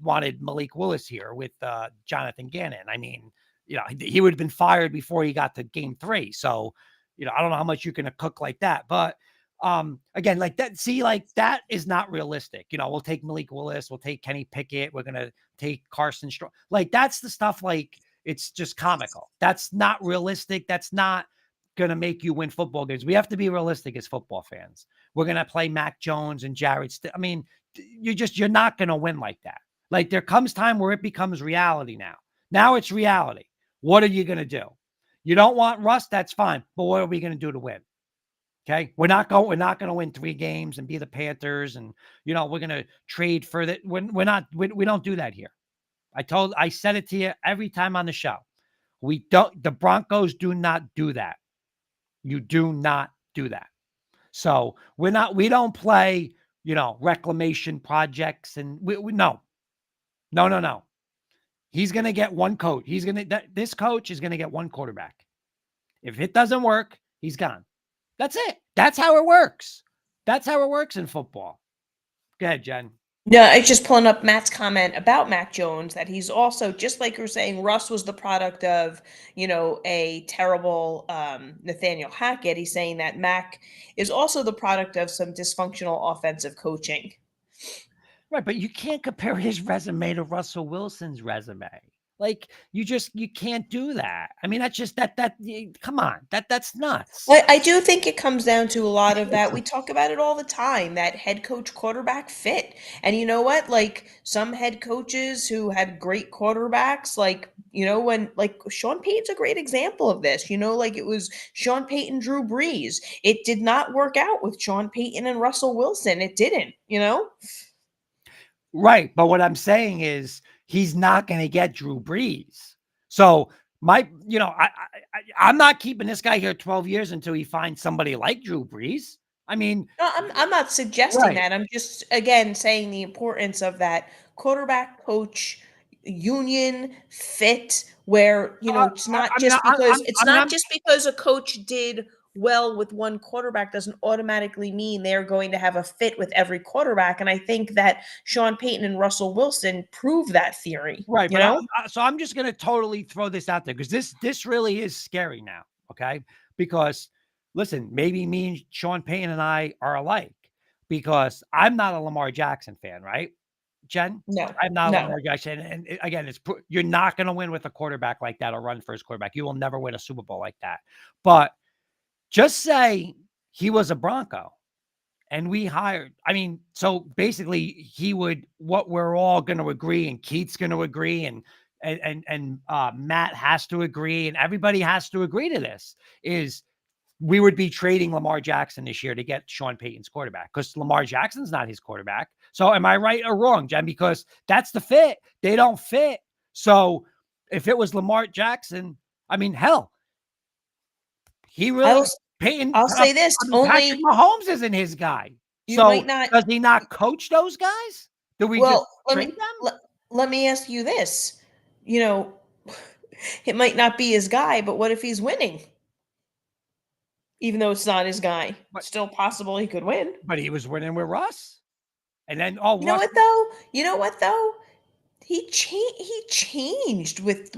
wanted Malik Willis here with Jonathan Gannon. I mean, he would have been fired before he got to game 3. So, I don't know how much you're going to cook like that, but again, like that, see, like that is not realistic. We'll take Malik Willis, we'll take Kenny Pickett, we're going to take Carson Strong. Like that's the stuff, like it's just comical. That's not realistic. That's not going to make you win football games. We have to be realistic as football fans. We're going to play Mac Jones and I mean, you're not going to win like that. Like there comes time where it becomes reality now. Now it's reality. What are you going to do? You don't want Russ, that's fine. But what are we going to do to win? Okay. We're not going to win 3 games and be the Panthers. And, we're going to trade for that. We don't do that here. I said it to you every time on the show. The Broncos do not do that. You do not do that. So we don't play, reclamation projects and no. He's going to get one coach. This coach is going to get one quarterback. If it doesn't work, he's gone. That's it. That's how it works. That's how it works in football. Go ahead, Jen. No, it's just pulling up Matt's comment about Mac Jones that he's also, just like you're saying, Russ was the product of, a terrible Nathaniel Hackett. He's saying that Mac is also the product of some dysfunctional offensive coaching. Right, but you can't compare his resume to Russell Wilson's resume. Like you can't do that. I mean, that's just come on, that's nuts. I do think it comes down to a lot of that. We talk about it all the time, that head coach quarterback fit. And you know what? Like some head coaches who had great quarterbacks, like, when like Sean Payton's a great example of this, like it was Sean Payton, Drew Brees. It did not work out with Sean Payton and Russell Wilson. It didn't. Right, but what I'm saying is he's not going to get Drew Brees. So I'm not keeping this guy here 12 years until he finds somebody like Drew Brees. I mean, No, I'm not suggesting right. that. I'm just again saying the importance of that quarterback coach union fit where, it's not I mean, just because I'm a coach did well with one quarterback doesn't automatically mean they're going to have a fit with every quarterback. And I think that Sean Payton and Russell Wilson prove that theory, right, you but know? so I'm just going to totally throw this out there because this really is scary now. Okay, because listen, maybe me and Sean Payton and I are alike because I'm not a Lamar Jackson fan, right, Jen? No, I'm not a no. Lamar Jackson, and again, you're not going to win with a quarterback like that or run first quarterback. You will never win a Super Bowl like that. But just say he was a Bronco and we hired, I mean, so basically he would, what we're all going to agree, and Keith's going to agree, and Matt has to agree, and everybody has to agree to this, is we would be trading Lamar Jackson this year to get Sean Payton's quarterback because Lamar Jackson's not his quarterback. So am I right or wrong, Jen? Because that's the fit. They don't fit. So if it was Lamar Jackson, I mean, hell, he I'll really Peyton. I'll say this, I mean, Patrick only Mahomes isn't his guy. you might So not. does he not coach those guys? Do we just Well, let trade me them? let, let me ask you this. You know, it might not be his guy, but what if he's winning? Even though it's not his guy, But still possible he could win. he was winning with Russ, and then You know Russ. what though? You know what though? He changed with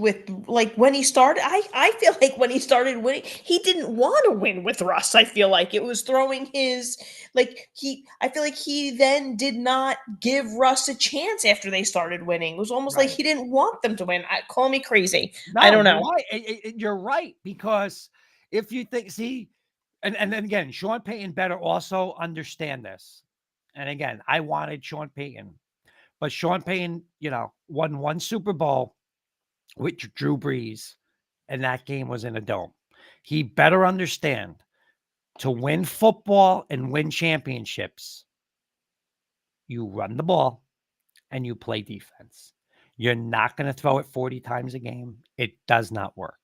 like when he started. I feel like when he started winning, he didn't want to win with Russ. I feel like it was throwing his like he. I feel like he then did not give Russ a chance after they started winning. It was almost like Right. he didn't want them to win. Call me crazy. I No, don't you're know. right. You're right because if you think, see, and then again, Sean Payton better also understand this. And again, I wanted Sean Payton, but Sean Payton, won one Super Bowl with Drew Brees, and that game was in a dome. He better understand to win football and win championships, you run the ball and you play defense. You're not going to throw it 40 times a game. It does not work.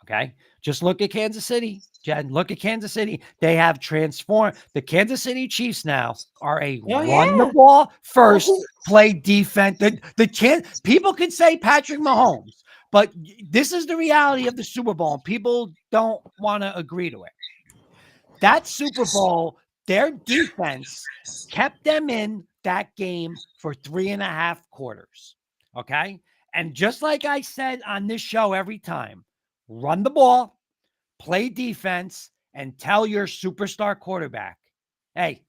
Okay. Just look at Kansas City, Jen. Look at Kansas City. They have transformed. The Kansas City Chiefs now are a Oh run the yeah. ball first, Oh, play defense. People can say Patrick Mahomes, but this is the reality of the Super Bowl. And people don't want to agree to it. That Super Bowl, their defense kept them in that game for 3.5 quarters. Okay. And just like I said on this show every time, run the ball, play defense, and tell your superstar quarterback, hey,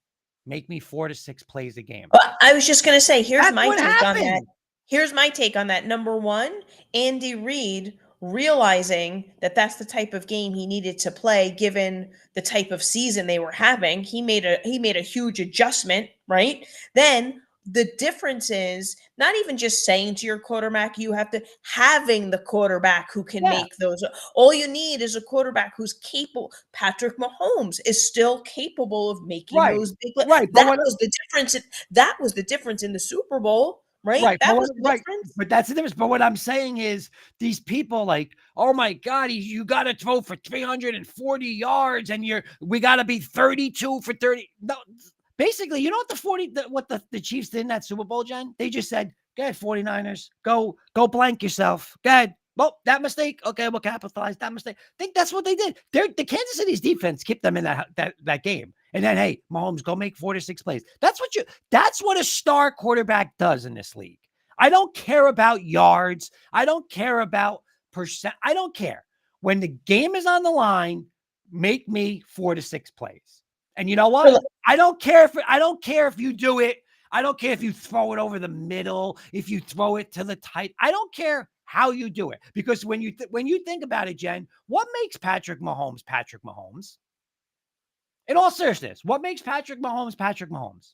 make me 4 to 6 plays a game. I was just going to say, here's That's my what take on that. happened. Here's my take on that. Number one, Andy Reid realizing that that's the type of game he needed to play given the type of season they were having. He made a huge adjustment, right? Then the difference is not even just saying to your quarterback, you have to having the quarterback who can Yeah. make those. All you need is a quarterback who's capable. Patrick Mahomes is still capable of making Right. those big. Right. But That what was the difference. That was the difference in the Super Bowl, right? Right, That was the right, difference. but that's the difference. But what I'm saying is, these people like, oh my God, you got to throw for 340 yards, and we got to be 32 for 30. No, basically, you know what the Chiefs did in that Super Bowl, Jen? They just said, "Go ahead, 49ers, go blank yourself. Go ahead." Well, that mistake. Okay, we'll capitalize that mistake. I think that's what they did. The Kansas City's defense kept them in that game. And then, hey, Mahomes, go make 4 to 6 plays. That's what a star quarterback does in this league. I don't care about yards. I don't care about percent. I don't care. When the game is on the line, make me 4 to 6 plays. And you know what? I don't care if you do it. I don't care if you throw it over the middle, if you throw it to the tight. I don't care how you do it, because when you think about it, Jen, what makes Patrick Mahomes Patrick Mahomes? In all seriousness, what makes Patrick Mahomes Patrick Mahomes?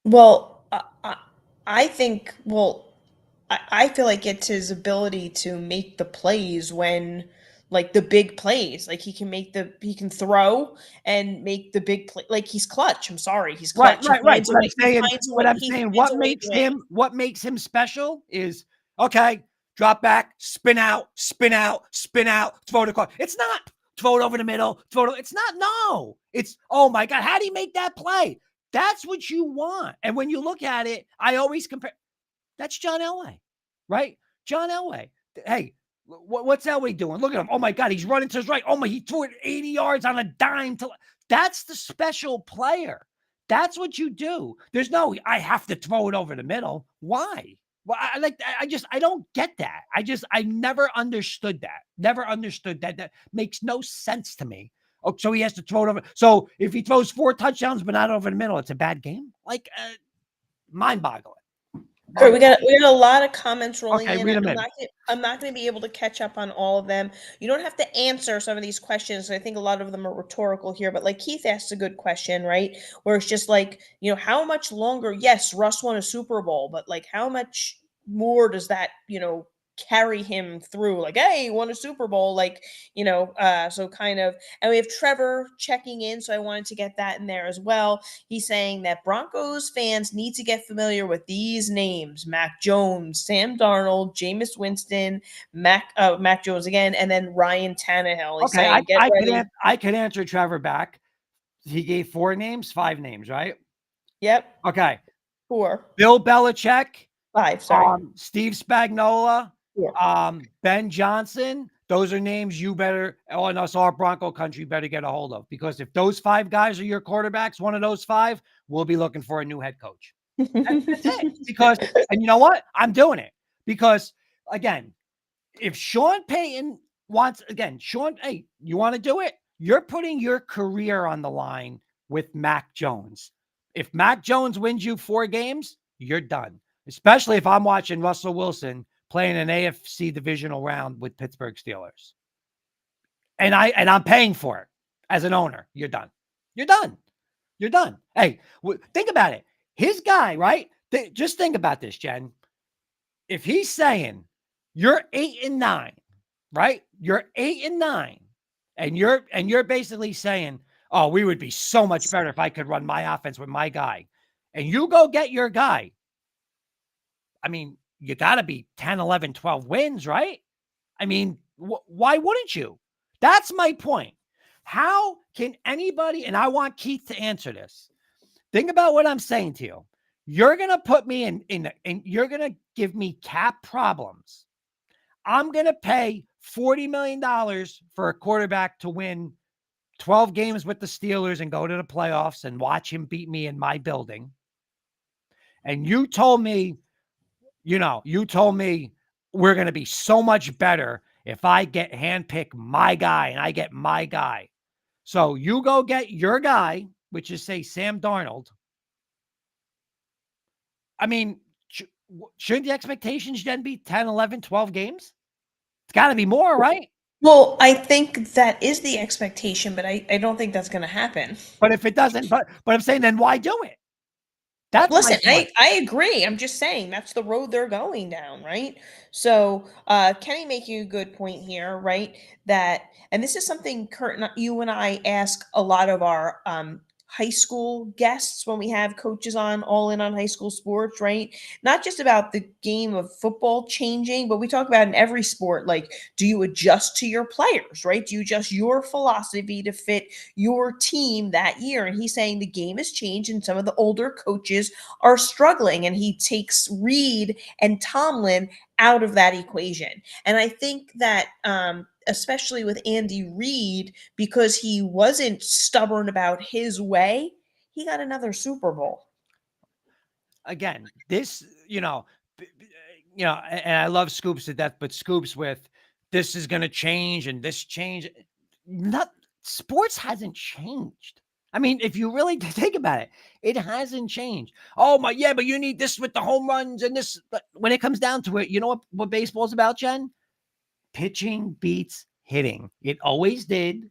Well, I think. Well, I feel like it's his ability to make the plays when, like the big plays, like he can throw and make the big play. Like he's clutch. I'm sorry, he's Right, clutch. He right, right. finds a But I'm way. He saying, finds a way. but I'm He saying, finds a way to win. what makes him special is, okay, drop back, spin out, spin out, spin out, throw the car. It's not throw it over the middle, it's not. No, it's, oh my God, how do you make that play? That's what you want. And when you look at it, I always compare. That's John Elway, right? John Elway. Hey, what's Elway doing? Look at him. Oh my God, he's running to his right. Oh my, he threw it 80 yards on a dime. That's the special player. That's what you do. There's no, I have to throw it over the middle. Why? Well, I don't get that. I never understood that. Never understood that. That makes no sense to me. Oh, so he has to throw it over. So if he throws 4 touchdowns, but not over the middle, it's a bad game. Like, mind boggling. Kurt, we got a lot of comments rolling Okay, in. read them in. I'm not going to be able to catch up on all of them. You don't have to answer some of these questions. I think a lot of them are rhetorical here, but like Keith asked a good question, right? Where it's just like, how much longer? Yes, Russ won a Super Bowl, but like how much more does that, carry him through? Like, hey, he won a Super Bowl, like, so kind of. And we have Trevor checking in, so I wanted to get that in there as well. He's saying that Broncos fans need to get familiar with these names: Mac Jones, Sam Darnold, Jameis Winston, Mac Jones again, and then Ryan Tannehill. He's Okay, I saying, get I could ready. I could answer Trevor back. He gave 4 names, 5 names, right? Yep. Okay. 4. Bill Belichick, 5, sorry. Steve Spagnuolo, 4. Ben Johnson. Those are names you better, and us, our Bronco country, better get a hold of, because if those 5 guys are your quarterbacks, one of those 5, we'll be looking for a new head coach. That's it. Because, and you know what? I'm doing it because, again, if Sean Payton wants, again, Sean, hey, you want to do it? You're putting your career on the line with Mac Jones. If Mac Jones wins you 4 games, you're done. Especially if I'm watching Russell Wilson playing an AFC divisional round with Pittsburgh Steelers. And I'm paying for it as an owner. You're done. You're done. You're done. Hey, think about it. His guy, right? Just think about this, Jen. If he's saying you're 8-9, right? You're 8-9, and you're basically saying, "Oh, we would be so much better if I could run my offense with my guy," and you go get your guy. I mean, you got to be 10, 11, 12 wins, right? I mean, why wouldn't you? That's my point. How can anybody, and I want Keith to answer this. Think about what I'm saying to you. You're going to put me in you're going to give me cap problems. I'm going to pay $40 million for a quarterback to win 12 games with the Steelers and go to the playoffs and watch him beat me in my building. And you told me, you told me we're going to be so much better if I get handpick my guy and I get my guy. So you go get your guy, which is, say, Sam Darnold. I mean, shouldn't the expectations then be 10, 11, 12 games? It's got to be more, right? Well, I think that is the expectation, but I don't think that's going to happen. But if it doesn't, but I'm saying, then why do it? That's my Listen, point. I agree. I'm just saying that's the road they're going down, right? So, Kenny making a good point here, right? That, and this is something Kurt, you and I ask a lot of our high school guests when we have coaches on All In on High School Sports, right? Not just about the game of football changing, but we talk about in every sport, like, do you adjust to your players, right? Do you adjust your philosophy to fit your team that year? And he's saying the game has changed, and some of the older coaches are struggling, and he takes Reed and Tomlin out of that equation. And I think that especially with Andy Reid, because he wasn't stubborn about his way, he got another Super Bowl. Again, this, and I love Scoops to death, but Scoops with this is going to change and this change. Not Sports hasn't changed. I mean, if you really think about it, it hasn't changed. Oh my, yeah, but you need this with the home runs and this. But when it comes down to it, you know what baseball's about, Jen? Pitching beats hitting. It always did.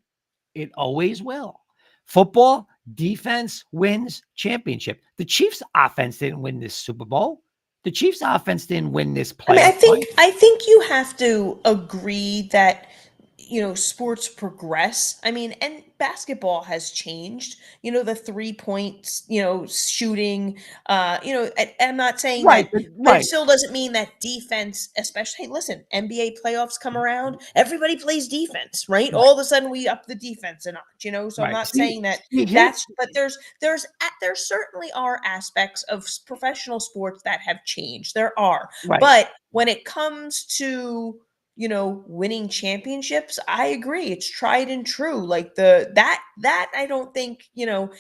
It always will. Football, defense wins championship. The Chiefs' offense didn't win this Super Bowl. The Chiefs' offense didn't win this I mean, playoff run. I think you have to agree that sports progress. I mean, and basketball has changed. The 3 points, shooting. I'm not saying Right, that, but it right, still doesn't mean that defense, especially. Hey, listen, NBA playoffs come around, everybody plays defense, right? right, All of a sudden, we up the defense a notch. So I'm right. not saying that Here's that's, but there certainly are aspects of professional sports that have changed. There are, right, but when it comes to winning championships, I agree, it's tried and true. Like that I don't think,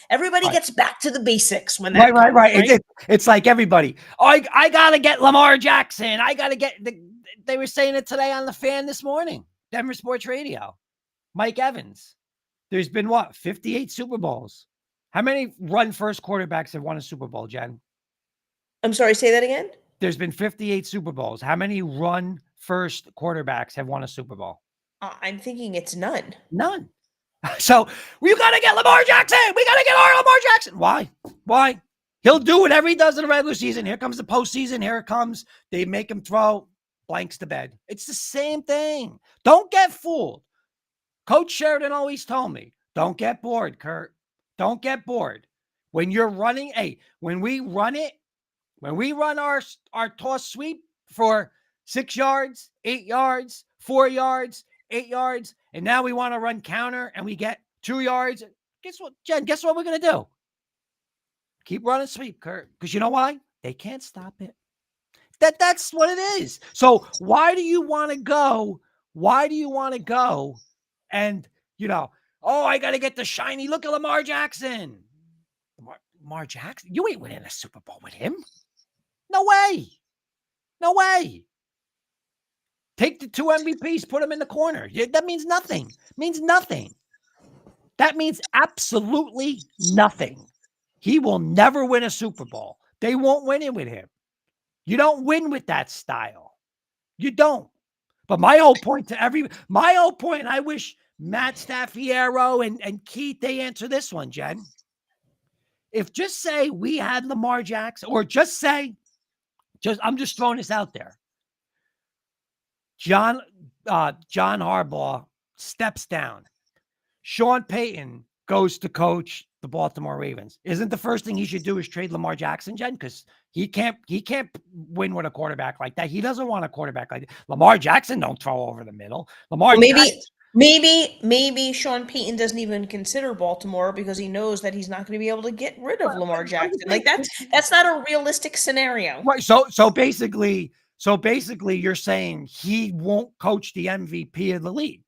everybody right, gets back to the basics when right, that right, comes, right. right? It's like everybody. Oh, I gotta get Lamar Jackson. I gotta get. They were saying it today on the Fan this morning, Denver Sports Radio. Mike Evans. There's been what, 58 Super Bowls. How many run first quarterbacks have won a Super Bowl, Jen? I'm sorry, say that again. There's been 58 Super Bowls. How many run first quarterbacks have won a Super Bowl? I'm thinking it's none. None. So we got to get Lamar Jackson. We got to get our Lamar Jackson. Why? Why? He'll do whatever he does in the regular season. Here comes the postseason. Here it comes. They make him throw blanks to bed. It's the same thing. Don't get fooled. Coach Sheridan always told me, don't get bored, Kurt. Don't get bored. When you're running, when we run it, when we run our toss sweep for 6 yards, 8 yards, 4 yards, 8 yards, and now we want to run counter and we get 2 yards. Guess what, Jen? Guess what we're going to do? Keep running sweep, Kurt. Because you know why? They can't stop it. That's what it is. So why do you want to go? Why do you want to go? And, oh, I got to get the shiny. Look at Lamar Jackson. Lamar Jackson? You ain't winning a Super Bowl with him. No way. No way. Take the 2 MVPs, put them in the corner. That means nothing. Means nothing. That means absolutely nothing. He will never win a Super Bowl. They won't win it with him. You don't win with that style. You don't. But my whole point, I wish Matt Staffiero and Keith, they answer this one, Jen. If just say we had Lamar Jackson, or I'm just throwing this out there. John Harbaugh steps down. Sean Payton goes to coach the Baltimore Ravens. Isn't the first thing he should do is trade Lamar Jackson, Jen? Because he can't win with a quarterback like that. He doesn't want a quarterback like that. Lamar Jackson don't throw over the middle. Lamar Well, Jackson. maybe Sean Payton doesn't even consider Baltimore because he knows that he's not going to be able to get rid of Lamar Jackson. Like that's not a realistic scenario. Right. So basically, you're saying he won't coach the MVP of the league.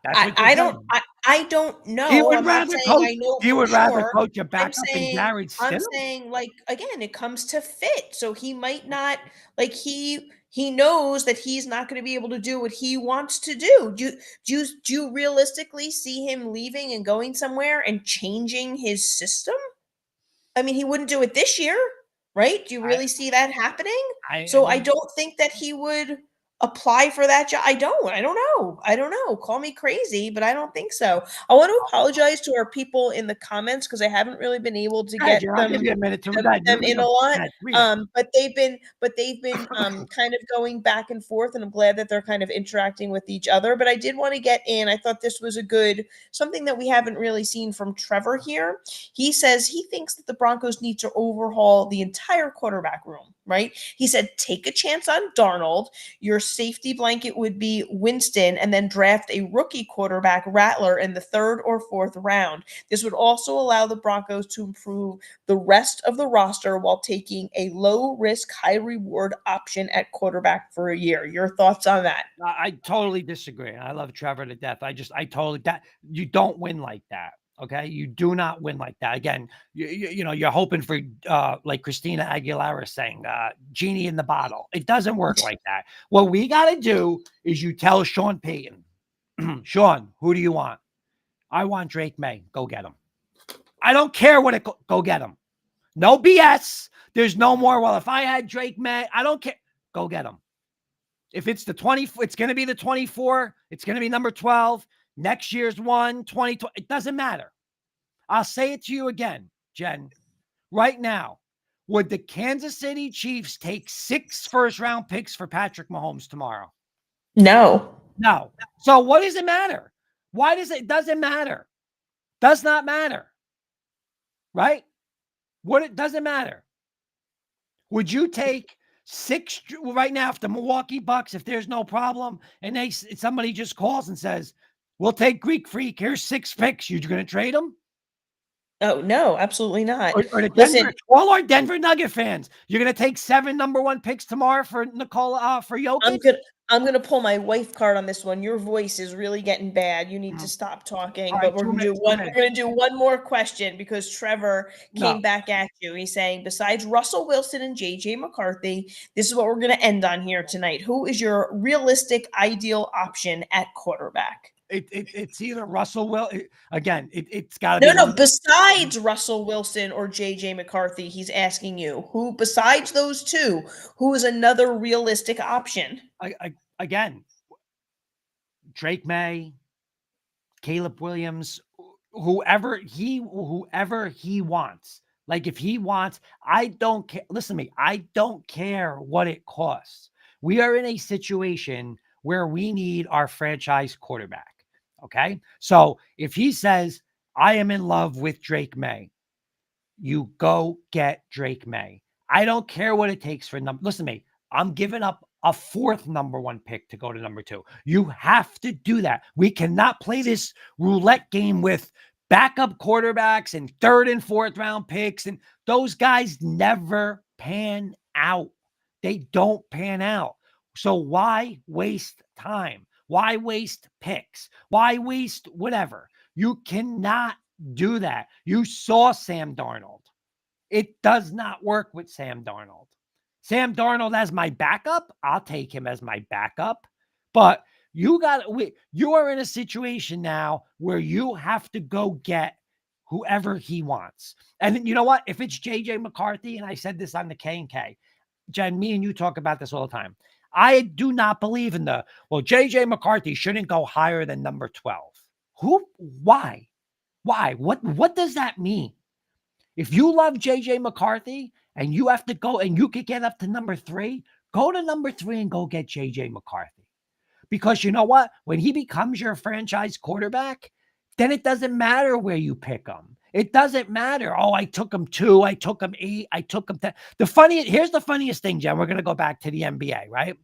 That's what you're saying. I don't He know. would I'm not rather saying coach. I know He for would rather sure. coach a backup than Jared I'm Stidham. saying like again, it comes to fit. So he might not like he knows that he's not going to be able to do what he wants to do. Do you realistically see him leaving and going somewhere and changing his system? I mean, he wouldn't do it this year, right? Do you I, really see that happening? I So I mean, don't think that he would apply for that job. I don't know. I don't know. Call me crazy, but I don't think so. I want to apologize to our people in the comments because I haven't really been able to go ahead, get Jen. I'll give you a minute to them read in a them. lot. Read them. But they've been kind of going back and forth, and I'm glad that they're kind of interacting with each other. But I did want to get in. I thought this was a good something that we haven't really seen from Trevor here. He says he thinks that the Broncos need to overhaul the entire quarterback room, right? He said, take a chance on Darnold. Your safety blanket would be Winston, and then draft a rookie quarterback, Rattler, in the third or fourth round. This would also allow the Broncos to improve the rest of the roster while taking a low risk, high reward option at quarterback for a year. Your thoughts on that? I totally disagree. I love Trevor to death. I totally that you don't win like that. Okay, you do not win like that. Again, you're hoping for like Christina Aguilera saying, "Genie in the bottle." It doesn't work like that. What we got to do is you tell Sean Payton, Sean, who do you want? I want Drake May. Go get him. I don't care what it go get him. No BS. There's no more. Well, if I had Drake May, I don't care. Go get him. If it's the 20, it's going to be the 24. It's going to be number 12. Next year's 20. It doesn't matter. I'll say it to you again, Jen. Right now, would the Kansas City Chiefs take 6 first-round picks for Patrick Mahomes tomorrow? No. No. So what does it matter? Why does it doesn't matter? Does not matter. Right? What it doesn't matter. Would you take 6 right now if the Milwaukee Bucks, if there's no problem, and somebody just calls and says, we'll take Greek Freak, here's 6 picks, you're going to trade them? Oh, no, absolutely not. Or the Listen, all our Denver Nugget fans, you're going to take 7 number 1 picks tomorrow for Nikola, for Jokic? I'm gonna pull my wife card on this one. Your voice is really getting bad. You need to Mhm. stop talking. All But right, we're 2 gonna do minutes, 2 one. minutes. We're gonna do one more question because Trevor No, came back at you. He's saying, besides Russell Wilson and JJ McCarthy, this is what we're gonna end on here tonight. Who is your realistic ideal option at quarterback? it's either Russell Will again. It's got to be No, no. one. Besides Russell Wilson or JJ McCarthy, he's asking you who, besides those two, who is another realistic option? Again, Drake May, Caleb Williams, whoever he wants. Like if he wants, I don't care. Listen to me. I don't care what it costs. We are in a situation where we need our franchise quarterback. Okay. So if he says, I am in love with Drake May, you go get Drake May. I don't care what it takes for number. Listen to me. I'm giving up a 4th number 1 pick to go to number 2. You have to do that. We cannot play this roulette game with backup quarterbacks and 3rd and 4th round picks. And those guys never pan out. They don't pan out. So why waste time? Why waste picks? Why waste whatever? You cannot do that. You saw Sam Darnold. It does not work with Sam Darnold. Sam Darnold as my backup, I'll take him as my backup. But you are in a situation now where you have to go get whoever he wants. And you know what? If it's JJ McCarthy, and I said this on the K&K, Jen, me and you talk about this all the time. I do not believe in JJ McCarthy shouldn't go higher than number 12. Why? Why? What does that mean? If you love JJ McCarthy and you have to go and you could get up to number 3, go to number 3 and go get JJ McCarthy. Because you know what? When he becomes your franchise quarterback, then it doesn't matter where you pick him. It doesn't matter. Oh, I took him 2, I took him 8, I took him 10. Here's the funniest thing, Jen. We're going to go back to the NBA, right?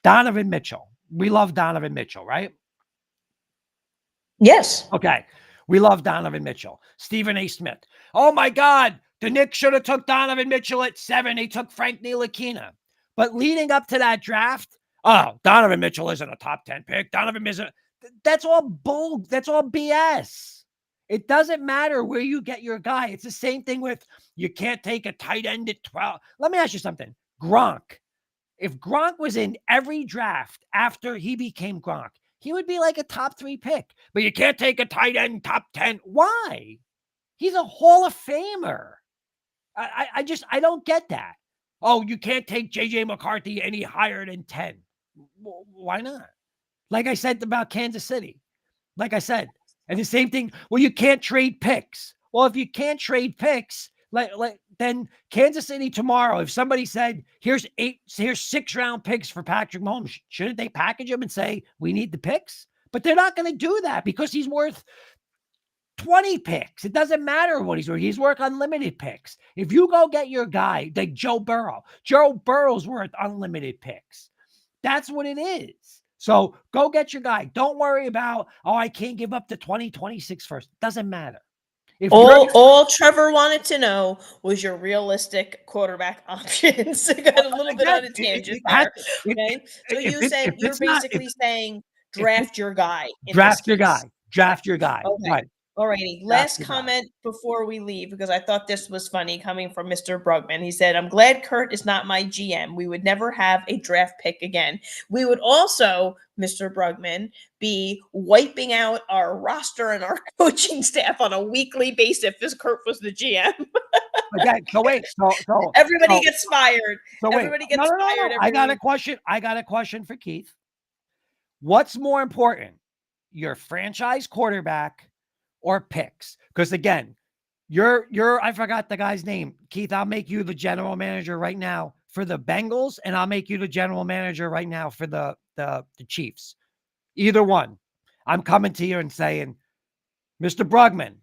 Donovan Mitchell. We love Donovan Mitchell, right? Yes. Okay. We love Donovan Mitchell. Stephen A. Smith. Oh my God. The Knicks should have took Donovan Mitchell at 7. They took Frank Ntilikina. But leading up to that draft, Donovan Mitchell isn't a top 10 pick. Donovan isn't. That's all bull. That's all BS. It doesn't matter where you get your guy. It's the same thing with you can't take a tight end at 12. Let me ask you something. Gronk. If Gronk was in every draft after he became Gronk, he would be like a top 3 pick. But you can't take a tight end top 10. Why? He's a Hall of Famer. I don't get that. Oh, you can't take JJ McCarthy any higher than 10. Why not? Like I said about Kansas City. Like I said. And the same thing. Well, you can't trade picks. Well, if you can't trade picks, then Kansas City tomorrow, if somebody said, here's 6-round picks for Patrick Mahomes, shouldn't they package him and say, we need the picks? But they're not going to do that because he's worth 20 picks. It doesn't matter what he's worth. He's worth unlimited picks. If you go get your guy, like Joe Burrow's worth unlimited picks. That's what it is. So go get your guy. Don't worry about, I can't give up the 2026 first. Doesn't matter. If all Trevor wanted to know was your realistic quarterback options. Got a little bit on a tangent there. Okay. So you said you're basically saying draft your guy in this case. Draft your guy. Okay. Right. Alrighty. Last comment before we leave, because I thought this was funny coming from Mr. Brugman. He said, I'm glad Kurt is not my GM. We would never have a draft pick again. We would also, Mr. Brugman, be wiping out our roster and our coaching staff on a weekly basis if Kurt was the GM. Okay, so wait. So everybody gets fired. So wait. Everybody gets fired. I got a question. I got a question for Keith. What's more important, your franchise quarterback or picks? Because again, I forgot the guy's name. Keith, I'll make you the general manager right now for the Bengals, and I'll make you the general manager right now for the Chiefs. Either one. I'm coming to you and saying, Mr. Brugman,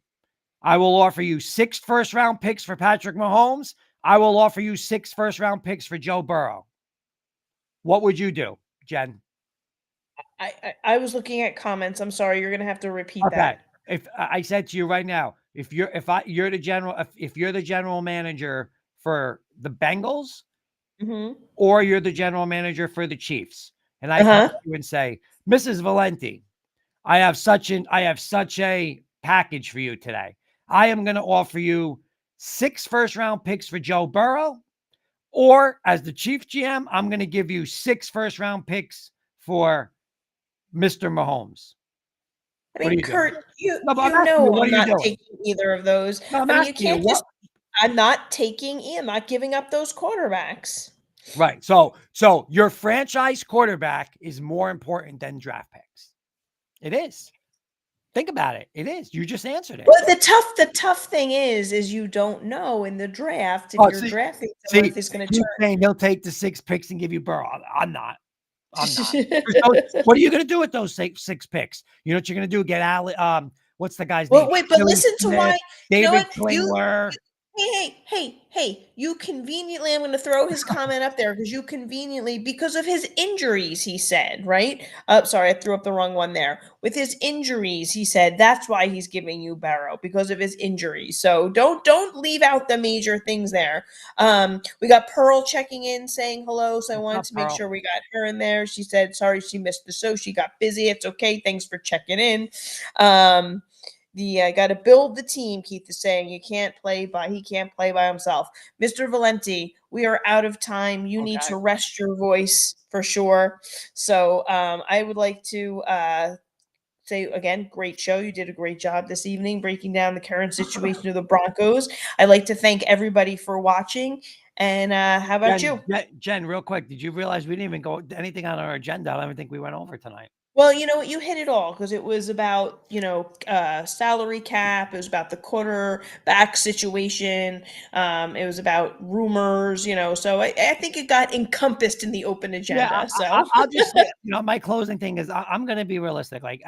I will offer you 6 first-round picks for Patrick Mahomes. I will offer you 6 first-round picks for Joe Burrow. What would you do, Jen? I was looking at comments. I'm sorry, you're gonna have to repeat that. If I said to you right now, if you're the general manager for the Bengals, or you're the general manager for the Chiefs, and I come to you and say, Mrs. Valenti, I have such a package for you today. I am going to offer you 6 first-round picks for Joe Burrow, or as the Chief GM, I'm going to give you 6 first-round picks for Mr. Mahomes. I mean, Kurt, I'm not taking either of those. No, you can't just. I'm not giving up those quarterbacks. Right. So your franchise quarterback is more important than draft picks. It is. Think about it. It is. You just answered it. Well, the tough thing is you don't know in the draft if you're drafting someone if he's going to turn. Saying he'll take the 6 picks and give you Burrow. I'm not. What are you going to do with those 6 picks? You know what you're going to do? Get Ali. What's the guy's name? Wait, but listen to why. David Klingler. Hey, you conveniently, I'm going to throw his comment up there because of his injuries, he said, right? Sorry, I threw up the wrong one there. With his injuries, he said, that's why he's giving you Burrow, because of his injuries. So don't leave out the major things there. We got Pearl checking in saying hello. So I wanted to make sure we got her in there. She said, sorry, she missed the show. She got busy. It's okay. Thanks for checking in. got to build the team. Keith is saying he can't play by himself. Mr. Valenti, we are out of time. You need Okay. to rest your voice for sure. So I would like to say again, great show. You did a great job this evening breaking down the current situation of the Broncos. I'd like to thank everybody for watching. And how about you? Jen, real quick, did you realize we didn't even go anything on our agenda? I don't even think we went over tonight. Well, you know what? You hit it all because it was about, salary cap. It was about the quarterback situation. It was about rumors, so I think it got encompassed in the open Yeah, agenda. So, I'll just say, my closing thing is I'm going to be realistic. Like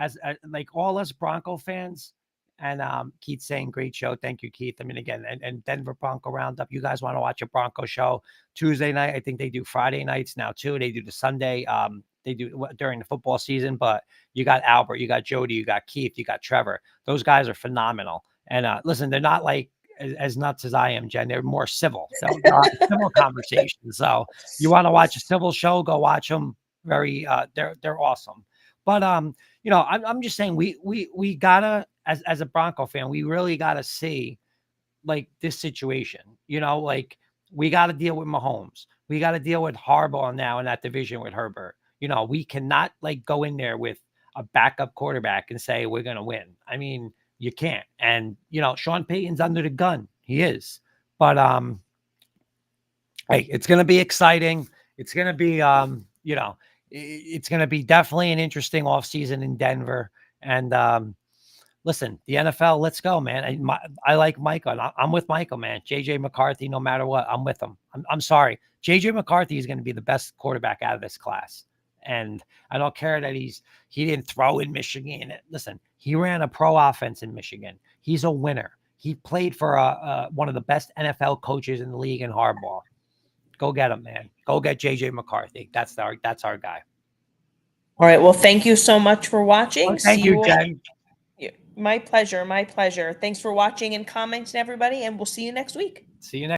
like all us Bronco fans, and Keith saying great show. Thank you, Keith. I mean, again, and Denver Bronco Roundup. You guys want to watch a Bronco show Tuesday night? I think they do Friday nights now too. They do the Sunday. They do during the football season. But you got Albert, you got Jody, you got Keith, you got Trevor. Those guys are phenomenal. And listen, they're not like as nuts as I am, Jen. They're more civil. So civil conversations. So you want to watch a civil show, go watch them. Very they're awesome. But I'm just saying we gotta, as a Bronco fan, we really gotta see like this situation. Like we gotta deal with Mahomes. We gotta deal with Harbaugh now in that division with Herbert. We cannot like go in there with a backup quarterback and say we're gonna win. I mean, you can't. And Sean Payton's under the gun. He is. But hey, it's going to be exciting. It's going to be, it's going to be definitely an interesting offseason in Denver. And listen, the NFL, let's go, man. I like Michael. I'm with Michael, man. JJ McCarthy, no matter what, I'm with him. I'm sorry. JJ McCarthy is going to be the best quarterback out of this class. And I don't care that he didn't throw in Michigan. Listen, he ran a pro offense in Michigan. He's a winner. He played for one of the best NFL coaches in the league in Harbaugh. Go get him, man. Go get JJ McCarthy. That's our guy. all right. Well, thank you so much for Well, watching. See thank you, you all. Jen. My pleasure. My pleasure. Thanks for watching and commenting, everybody. And we'll see you next week. See you next.